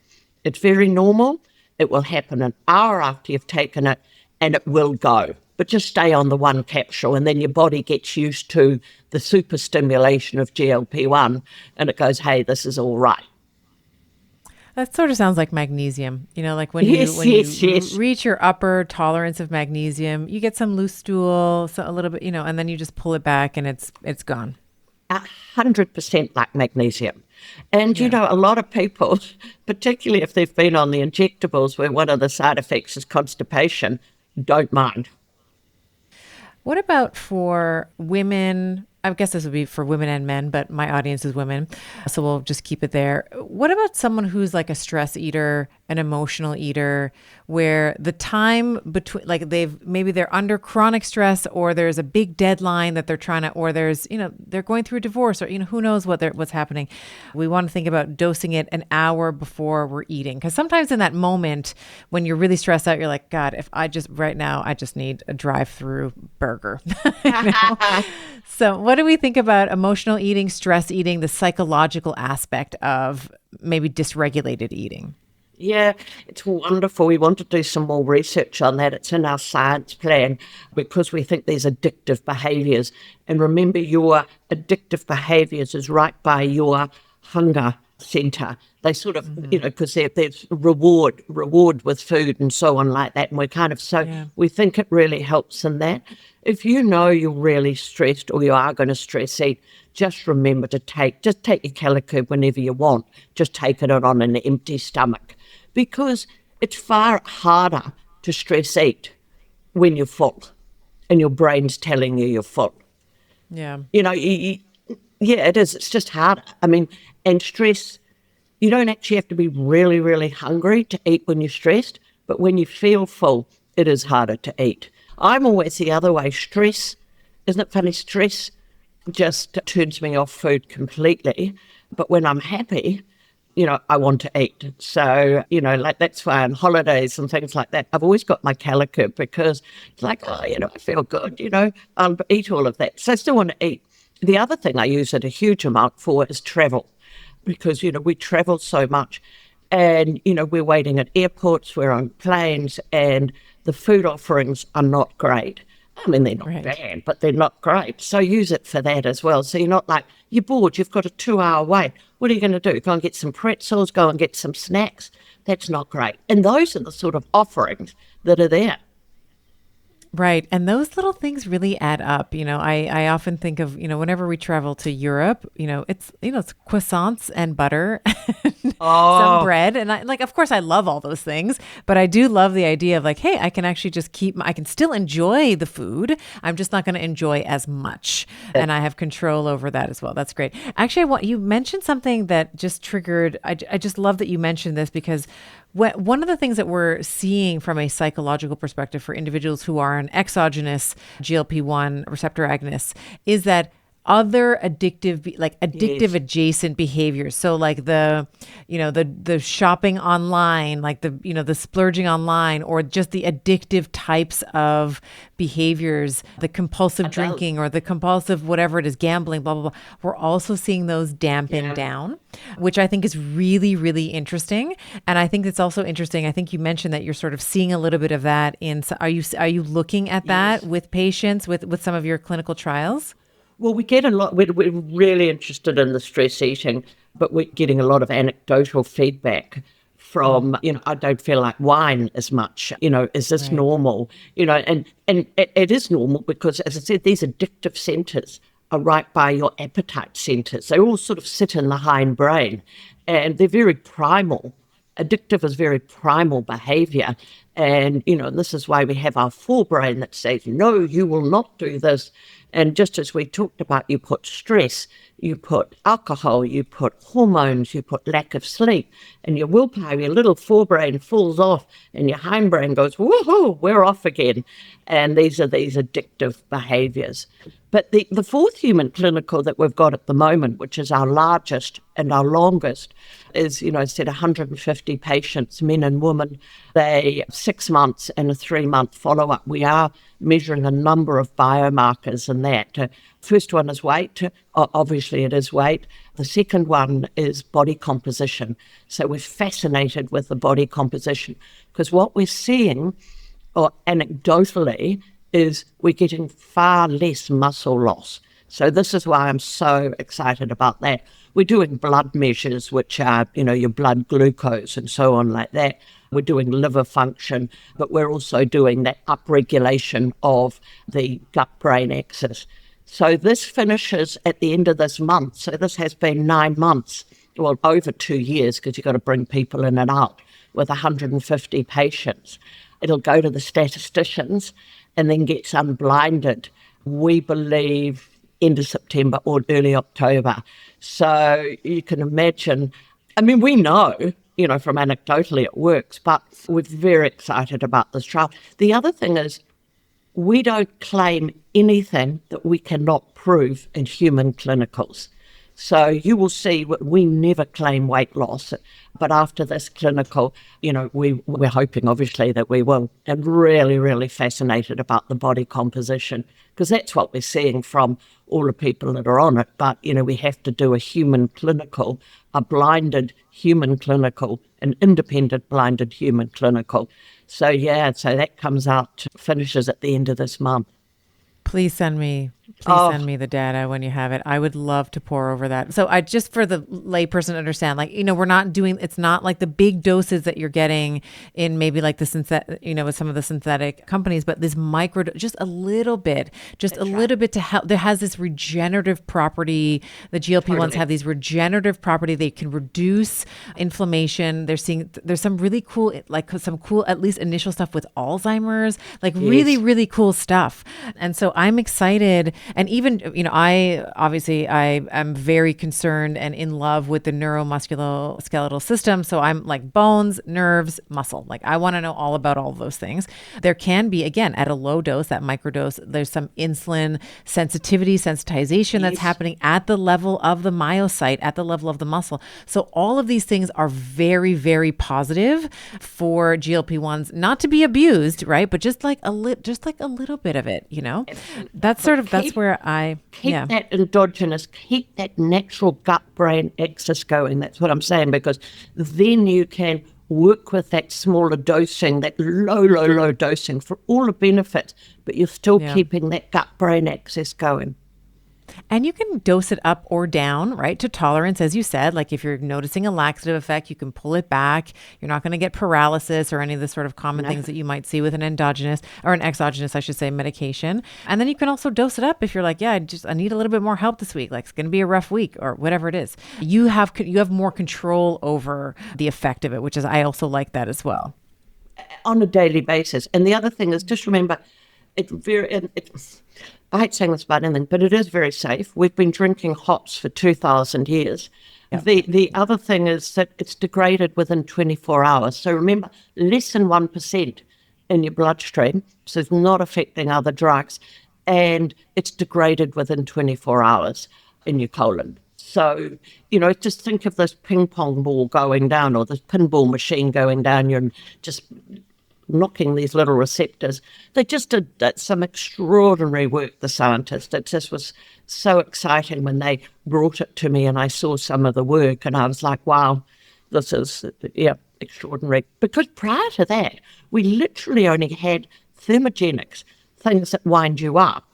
It's very normal. It will happen an hour after you've taken it, and it will go. But just stay on the one capsule, and then your body gets used to the super stimulation of GLP-1, and it goes, hey, this is all right. That sort of sounds like magnesium. Like when Yes. you reach your upper tolerance of magnesium, you get some loose stool, so a little bit, and then you just pull it back and it's gone. 100% like magnesium. And, a lot of people, particularly if they've been on the injectables where one of the side effects is constipation, don't mind. What about for women? I guess this would be for women and men, but my audience is women, so we'll just keep it there. What about someone who's like a stress eater, an emotional eater, where the time between, like they're under chronic stress, or there's a big deadline that they're trying to, or there's, they're going through a divorce, or, who knows what's happening. We want to think about dosing it an hour before we're eating. Because sometimes in that moment when you're really stressed out, you're like, God, if I just need a drive-through burger. So what do we think about emotional eating, stress eating, the psychological aspect of maybe dysregulated eating? Yeah, it's wonderful. We want to do some more research on that. It's in our science plan because we think there's addictive behaviours. And remember, your addictive behaviours is right by your hunger centre. They sort of, because there's reward with food and so on like that. And we're kind of, we think it really helps in that. If you know you're really stressed or you are going to stress eat, just remember to take your Calocurb whenever you want. Just take it on an empty stomach, because it's far harder to stress eat when you're full and your brain's telling you you're full. Yeah. It is. It's just harder. I mean, and stress, you don't actually have to be really, really hungry to eat when you're stressed, but when you feel full, it is harder to eat. I'm always the other way. Stress, isn't it funny? Stress just turns me off food completely. But when I'm happy, I want to eat. So, like that's why on holidays and things like that, I've always got my Calocurb, because it's like, I feel good, I'll eat all of that. So I still want to eat. The other thing I use it a huge amount for is travel, because, we travel so much, and, we're waiting at airports, we're on planes, and the food offerings are not great. I mean, they're not bad, but they're not great. So use it for that as well. So you're not like, you're bored, you've got a 2-hour wait. What are you going to do? Go and get some pretzels, go and get some snacks? That's not great. And those are the sort of offerings that are there. Right. And those little things really add up. I often think of, whenever we travel to Europe, it's croissants and butter, some bread. And of course I love all those things, but I do love the idea of like, hey, I can actually just I can still enjoy the food. I'm just not going to enjoy as much. And I have control over that as well. That's great. Actually, you mentioned something that just triggered, I just love that you mentioned this, because one of the things that we're seeing from a psychological perspective for individuals who are on exogenous GLP-1 receptor agonists is that other addictive adjacent behaviors. So like the shopping online, like the splurging online, or just the addictive types of behaviors, the compulsive drinking or the compulsive whatever it is, gambling, blah, blah, blah. We're also seeing those dampen down, which I think is really, really interesting. And I think it's also interesting. I think you mentioned that you're sort of seeing a little bit of that are you looking at that with patients with some of your clinical trials? Well, we get a lot, we're really interested in the stress eating, but we're getting a lot of anecdotal feedback from, I don't feel like wine as much, is this normal? And it is normal because, as I said, these addictive centres are right by your appetite centres. They all sort of sit in the hindbrain, and they're very primal. Addictive is very primal behaviour. And, this is why we have our forebrain that says, no, you will not do this. And just as we talked about, you put stress, you put alcohol, you put hormones, you put lack of sleep, and your willpower, your little forebrain falls off, and your hindbrain goes, woohoo, we're off again. And these are these addictive behaviours. But the fourth human clinical that we've got at the moment, which is our largest and our longest, is, I said 150 patients, men and women. They 6 months and a 3-month follow-up. We are measuring a number of biomarkers in that. First one is weight. Obviously, it is weight. The second one is body composition. So we're fascinated with the body composition because what we're seeing, or anecdotally, is we're getting far less muscle loss. So this is why I'm so excited about that. We're doing blood measures, which are, your blood glucose and so on like that. We're doing liver function, but we're also doing that upregulation of the gut-brain axis. So this finishes at the end of this month. So this has been 9 months, well, over 2 years, because you've got to bring people in and out with 150 patients. It'll go to the statisticians and then gets unblinded, we believe, end of September or early October. So you can imagine, we know, from anecdotally it works, but we're very excited about this trial. The other thing is we don't claim anything that we cannot prove in human clinicals. So you will see we never claim weight loss, but after this clinical, we're hoping obviously that we will, and really, really fascinated about the body composition because that's what we're seeing from all the people that are on it. But, we have to do a human clinical, a blinded human clinical, an independent blinded human clinical. So that comes out, finishes at the end of this month. Please send me the data when you have it. I would love to pour over that. So I just, for the layperson to understand, we're not doing, it's not like the big doses that you're getting in maybe like the synthetic, with some of the synthetic companies, but this micro, just a little bit to help. There has this regenerative property. The GLP-1s have these regenerative property. They can reduce inflammation. There's some really cool, at least initial stuff with Alzheimer's, really, really cool stuff. And so I'm excited. And even, I am very concerned and in love with the neuromusculoskeletal system. So I'm like bones, nerves, muscle. I want to know all about all of those things. There can be, again, at a low dose, that microdose, there's some insulin sensitization that's happening at the level of the myocyte, at the level of the muscle. So all of these things are very, very positive for GLP-1s, not to be abused, right? But just like a little bit of it, That's where I keep that endogenous, keep that natural gut-brain axis going. That's what I'm saying, because then you can work with that smaller dosing, that low dosing for all the benefits, but you're still keeping that gut-brain axis going. And you can dose it up or down, right, to tolerance, as you said. Like if you're noticing a laxative effect, you can pull it back. You're not going to get paralysis or any of the sort of common things that you might see with an endogenous or an exogenous, I should say, medication. And then you can also dose it up if you're like, I need a little bit more help this week. Like it's going to be a rough week or whatever it is. You have more control over the effect of it, which is, I also like that as well. On a daily basis. And the other thing is, just remember, I hate saying this about anything, but it is very safe. We've been drinking hops for 2,000 years. Yep. The other thing is that it's degraded within 24 hours. So remember, less than 1% in your bloodstream, so it's not affecting other drugs, and it's degraded within 24 hours in your colon. So, just think of this ping pong ball going down or this pinball machine going down. You're just knocking these little receptors. They just did some extraordinary work, the scientists. It just was so exciting when they brought it to me and I saw some of the work and I was like, wow, this is, extraordinary. Because prior to that, we literally only had thermogenics, things that wind you up,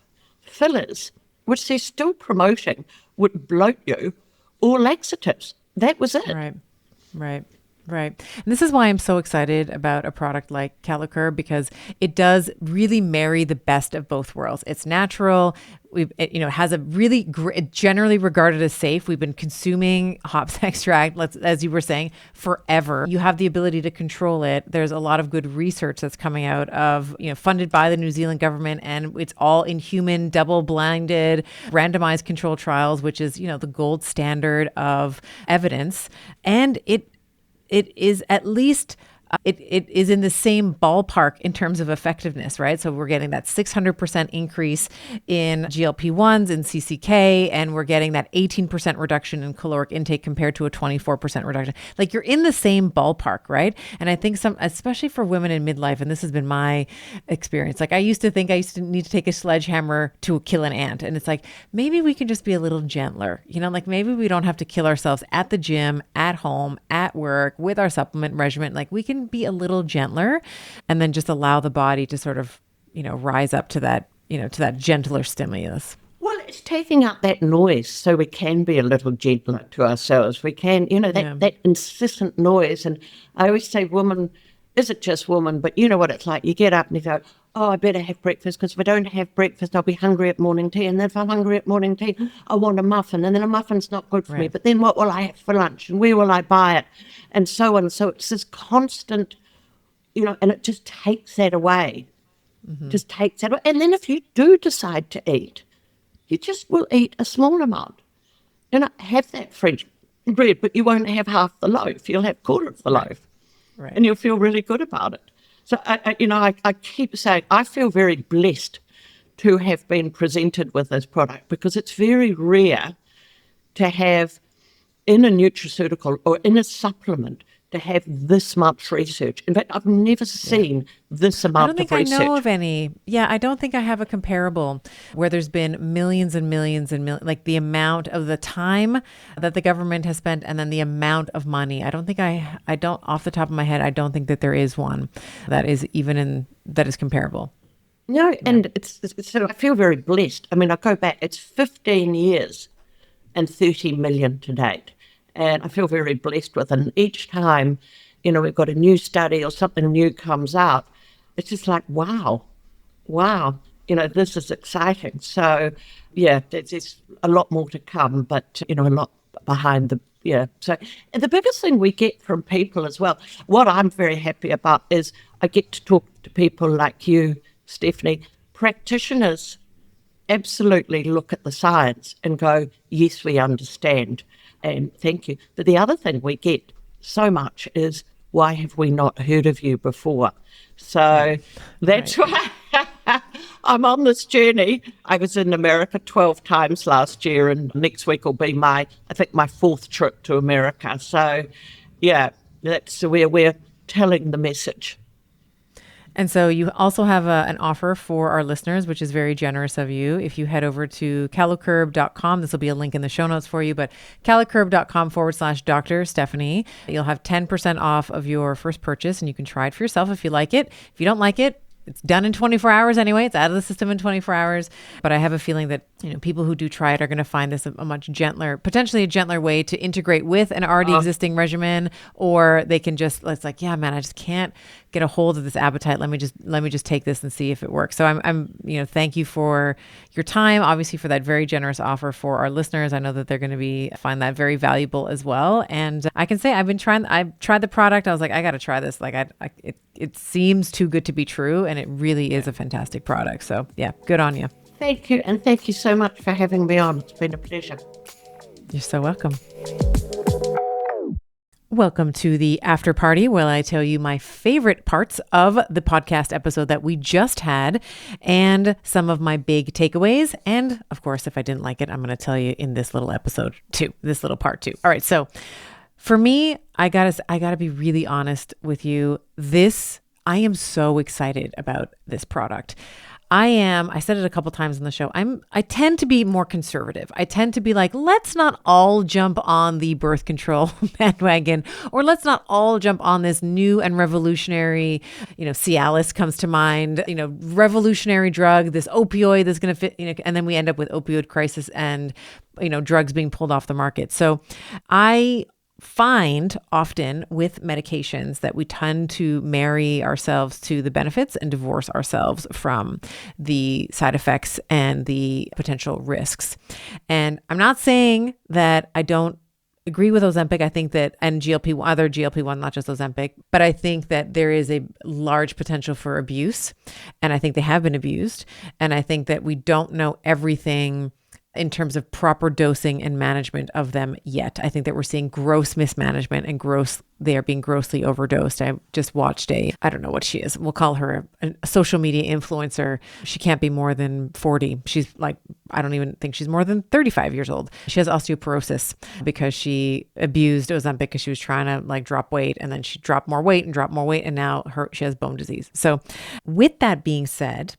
fillers, which they're still promoting, would bloat you, or laxatives. That was it. Right. And this is why I'm so excited about a product like Calocurb, because it does really marry the best of both worlds. It's natural. It has a really generally regarded as safe. We've been consuming hops extract, as you were saying, forever. You have the ability to control it. There's a lot of good research that's coming out of, funded by the New Zealand government, and it's all in human, double-blinded, randomized control trials, which is, the gold standard of evidence. And it is at least it is in the same ballpark in terms of effectiveness, right? So we're getting that 600% increase in GLP-1s and CCK, and we're getting that 18% reduction in caloric intake compared to a 24% reduction. Like, you're in the same ballpark, right? And I think especially for women in midlife, and this has been my experience, like I used to need to take a sledgehammer to kill an ant. And it's like, maybe we can just be a little gentler, like maybe we don't have to kill ourselves at the gym, at home, at work, with our supplement regimen. Like, we can be a little gentler and then just allow the body to sort of, rise up to that, to that gentler stimulus. Well, it's taking out that noise so we can be a little gentler to ourselves. We can, that insistent noise. And I always say, woman, is it just woman? But you know what it's like. You get up and you go, oh, I better have breakfast, because if I don't have breakfast, I'll be hungry at morning tea. And then if I'm hungry at morning tea, I want a muffin. And then a muffin's not good for me. But then what will I have for lunch? And where will I buy it? And so on. So it's this constant, and it just takes that away. Just takes that away. And then if you do decide to eat, you just will eat a small amount. Have that French bread, but you won't have half the loaf. You'll have quarter of the loaf. Right. And you'll feel really good about it. So, I keep saying I feel very blessed to have been presented with this product, because it's very rare to have in a nutraceutical or in a supplement to have this much research. In fact, I've never seen this amount of research. I don't think I know of any. Yeah, I don't think I have a comparable where there's been millions and millions and millions, like the amount of the time that the government has spent and then the amount of money. I don't, off the top of my head, I don't think that there is one that is that is comparable. No, and so I feel very blessed. I mean, I go back, it's 15 years and 30 million to date. And I feel very blessed with it. And each time, we've got a new study or something new comes out, it's just like, wow, this is exciting. So, yeah, there's a lot more to come, but, a lot behind the, So, and the biggest thing we get from people as well, what I'm very happy about is I get to talk to people like you, Stephanie, practitioners absolutely look at the science and go, yes, we understand. And thank you. But the other thing we get so much is, why have we not heard of you before? So that's why I'm on this journey. I was in America 12 times last year, and next week will be my fourth trip to America. So, yeah, that's where we're telling the message. And so you also have an offer for our listeners, which is very generous of you. If you head over to calocurb.com, this will be a link in the show notes for you, but calocurb.com/Dr. Stephanie, you'll have 10% off of your first purchase, and you can try it for yourself if you like it. If you don't like it, it's done in 24 hours anyway. It's out of the system in 24 hours. But I have a feeling that, people who do try it are going to find this a much gentler, potentially a gentler way to integrate with an already existing regimen, or they can just, it's like, yeah, man, I just can't get a hold of this appetite. Let me just take this and see if it works. So I'm thank you for your time, obviously, for that very generous offer for our listeners. I know that they're going to find that very valuable as well. And I can say I've tried the product. I was like, I got to try this. Like it seems too good to be true. And it really is a fantastic product. So yeah, good on you. Thank you. And thank you so much for having me on. It's been a pleasure. You're so welcome. Welcome to the after party, where I tell you my favorite parts of the podcast episode that we just had and some of my big takeaways. And of course, if I didn't like it, I'm going to tell you in this little episode too, this little part too. All right. So for me, I gotta be really honest with you. I am so excited about this product. I said it a couple times in the show. I tend to be more conservative. I tend to be like, let's not all jump on the birth control bandwagon, or let's not all jump on this new and revolutionary, Cialis comes to mind, revolutionary drug, this opioid that's going to fit, and then we end up with opioid crisis and, drugs being pulled off the market. So I find often with medications that we tend to marry ourselves to the benefits and divorce ourselves from the side effects and the potential risks. And I'm not saying that I don't agree with Ozempic. I think that, and other GLP-1, not just Ozempic, but I think that there is a large potential for abuse. And I think they have been abused. And I think that we don't know everything in terms of proper dosing and management of them yet. I think that we're seeing gross mismanagement and they are being grossly overdosed. I just watched I don't know what she is. We'll call her a social media influencer. She can't be more than 40. She's like, I don't even think she's more than 35 years old. She has osteoporosis because she abused Ozempic because she was trying to like drop weight, and then she dropped more weight, and now she has bone disease. So with that being said,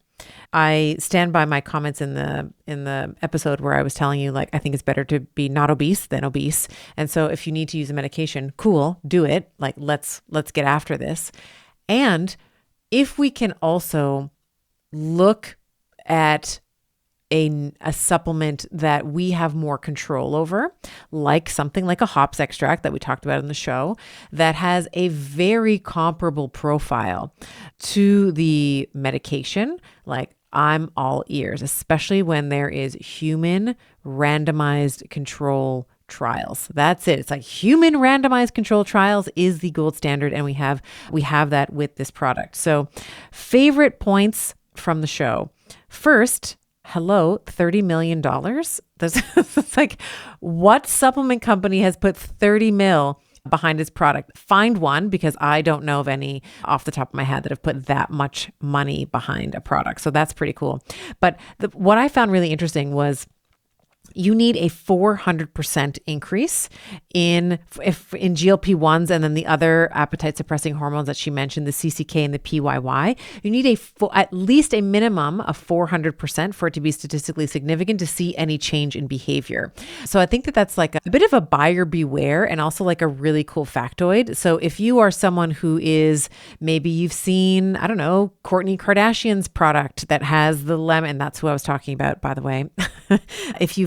I stand by my comments in the episode where I was telling you, like, I think it's better to be not obese than obese. And so if you need to use a medication, cool, do it. Like, let's get after this. And if we can also look at a supplement that we have more control over, like something like a hops extract that we talked about in the show, that has a very comparable profile to the medication, like, I'm all ears, especially when there is human randomized control trials. That's it. It's like human randomized control trials is the gold standard. And we have that with this product. So favorite points from the show. First, hello, $30 million. It's like, what supplement company has put 30 mil behind its product? Find one, because I don't know of any off the top of my head that have put that much money behind a product. So that's pretty cool. But what I found really interesting was you need a 400% increase in GLP-1s, and then the other appetite suppressing hormones that she mentioned, the CCK and the PYY. You need at least a minimum of 400% for it to be statistically significant to see any change in behavior. So I think that's like a bit of a buyer beware, and also like a really cool factoid. So if you are someone who is, maybe you've seen, I don't know, Kourtney Kardashian's product that has the lemon, and that's who I was talking about, by the way. If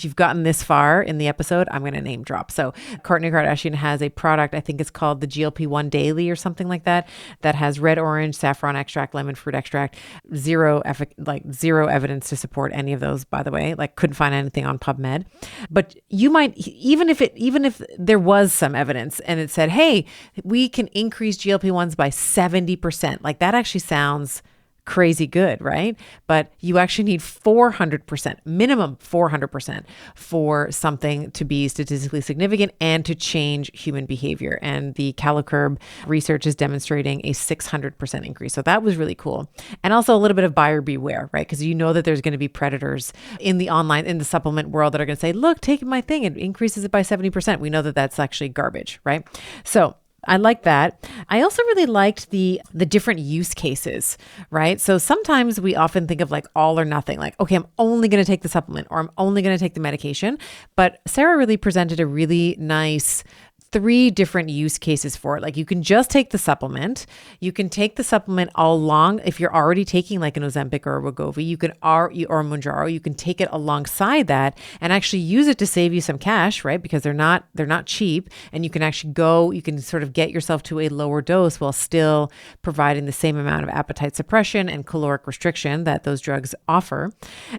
you've gotten this far in the episode, I'm going to name drop. So Kourtney Kardashian has a product, I think it's called the GLP-1 Daily or something like that has red orange, saffron extract, lemon fruit extract, zero evidence to support any of those, by the way, like couldn't find anything on PubMed. But you might, even if there was some evidence and it said, hey, we can increase GLP-1s by 70%, like that actually sounds crazy good, right? But you actually need 400%, minimum 400% for something to be statistically significant and to change human behavior. And the Calocurb research is demonstrating a 600% increase. So that was really cool. And also a little bit of buyer beware, right? Because you know that there's going to be predators in the supplement world that are going to say, look, take my thing, it increases it by 70%. We know that that's actually garbage, right? So I like that. I also really liked the different use cases, right? So sometimes we often think of like all or nothing, like, okay, I'm only going to take the supplement or I'm only going to take the medication. But Sarah really presented a really nice 3 different use cases for it. Like, you can just take the supplement. You can take the supplement all along. If you're already taking like an Ozempic or a Wegovy, or a Mounjaro, you can take it alongside that and actually use it to save you some cash, right? Because they're not cheap, and you can actually you can sort of get yourself to a lower dose while still providing the same amount of appetite suppression and caloric restriction that those drugs offer.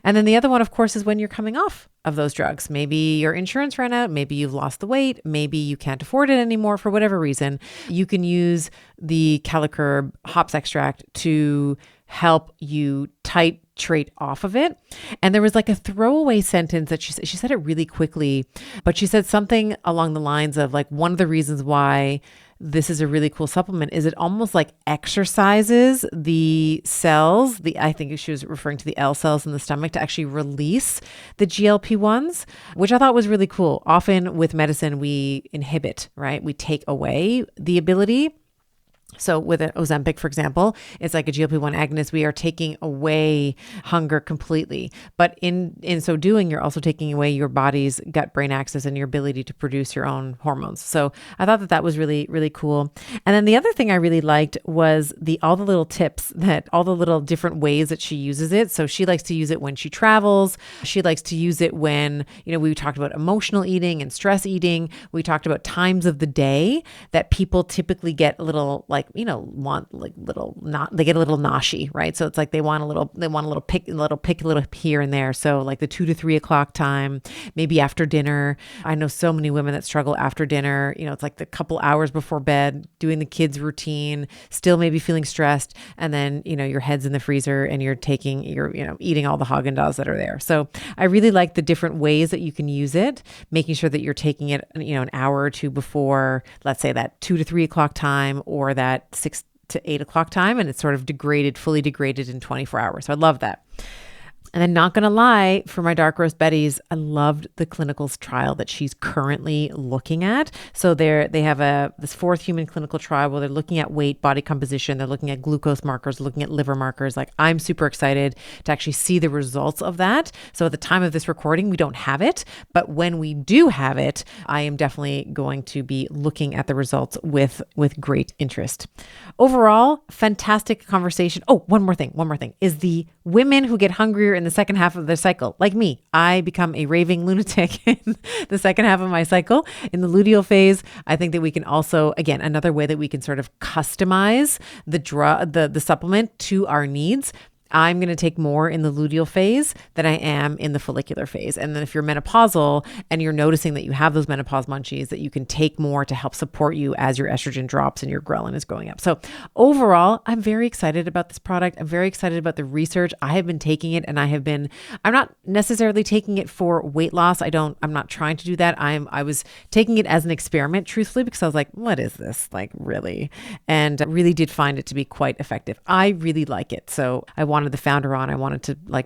And then the other one, of course, is when you're coming off of those drugs. Maybe your insurance ran out, maybe you've lost the weight, maybe you can't afford it anymore for whatever reason. You can use the Calocurb hops extract to help you titrate off of it. And there was like a throwaway sentence that she said it really quickly, but she said something along the lines of like, one of the reasons why this is a really cool supplement is it almost like exercises the cells, I think she was referring to the L cells in the stomach, to actually release the GLP-1s, which I thought was really cool. Often with medicine, we inhibit, right? We take away the ability. So with an Ozempic, for example, it's like a GLP-1 agonist. We are taking away hunger completely. But in so doing, you're also taking away your body's gut-brain axis and your ability to produce your own hormones. So I thought that was really, really cool. And then the other thing I really liked was all the little tips, all the little different ways that she uses it. So she likes to use it when she travels. She likes to use it when, we talked about emotional eating and stress eating. We talked about times of the day that people typically get a little like like, want like they get a little noshy, right? So it's like they want a little pick a little here and there. So like the 2 to 3 o'clock time, maybe after dinner. I know so many women that struggle after dinner. It's like the couple hours before bed, doing the kids' routine, still maybe feeling stressed. And then, your head's in the freezer and you're eating all the Haagen-Dazs that are there. So I really like the different ways that you can use it, making sure that you're taking it, an hour or two before, let's say that 2 to 3 o'clock time or that 6 to 8 o'clock time. And it's sort of fully degraded in 24 hours. So I love that. And then, not going to lie, for my Dark Roast Betties, I loved the clinical trial that she's currently looking at. So they have this 4th human clinical trial where they're looking at weight, body composition, they're looking at glucose markers, looking at liver markers. Like, I'm super excited to actually see the results of that. So at the time of this recording, we don't have it, but when we do have it, I am definitely going to be looking at the results with great interest. Overall, fantastic conversation. Oh, one more thing is the women who get hungrier in the second half of their cycle. Like me, I become a raving lunatic in the second half of my cycle. In the luteal phase, I think that we can also, again, another way that we can sort of customize the supplement to our needs. I'm going to take more in the luteal phase than I am in the follicular phase. And then if you're menopausal and you're noticing that you have those menopause munchies, that you can take more to help support you as your estrogen drops and your ghrelin is going up. So overall, I'm very excited about this product. I'm very excited about the research. I have been taking it and I'm not necessarily taking it for weight loss. I'm not trying to do that. I was taking it as an experiment, truthfully, because I was like, what is this? Like, really? And I really did find it to be quite effective. I really like it. So I wanted the founder on. I wanted to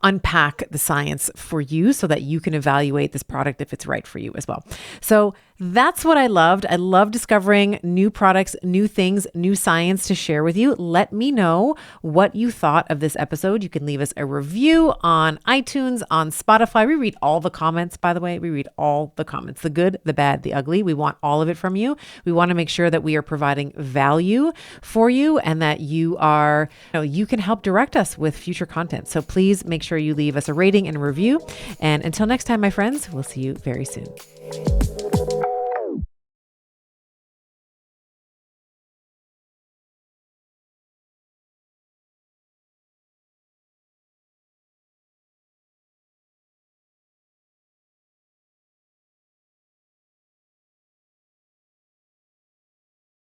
unpack the science for you so that you can evaluate this product if it's right for you as well. So that's what I loved. I love discovering new products, new things, new science to share with you. Let me know what you thought of this episode. You can leave us a review on iTunes, on Spotify. We read all the comments, by the way. We read all the comments, the good, the bad, the ugly. We want all of it from you. We want to make sure that we are providing value for you and that you can help direct us with future content. So please make sure you leave us a rating and a review. And until next time, my friends, we'll see you very soon.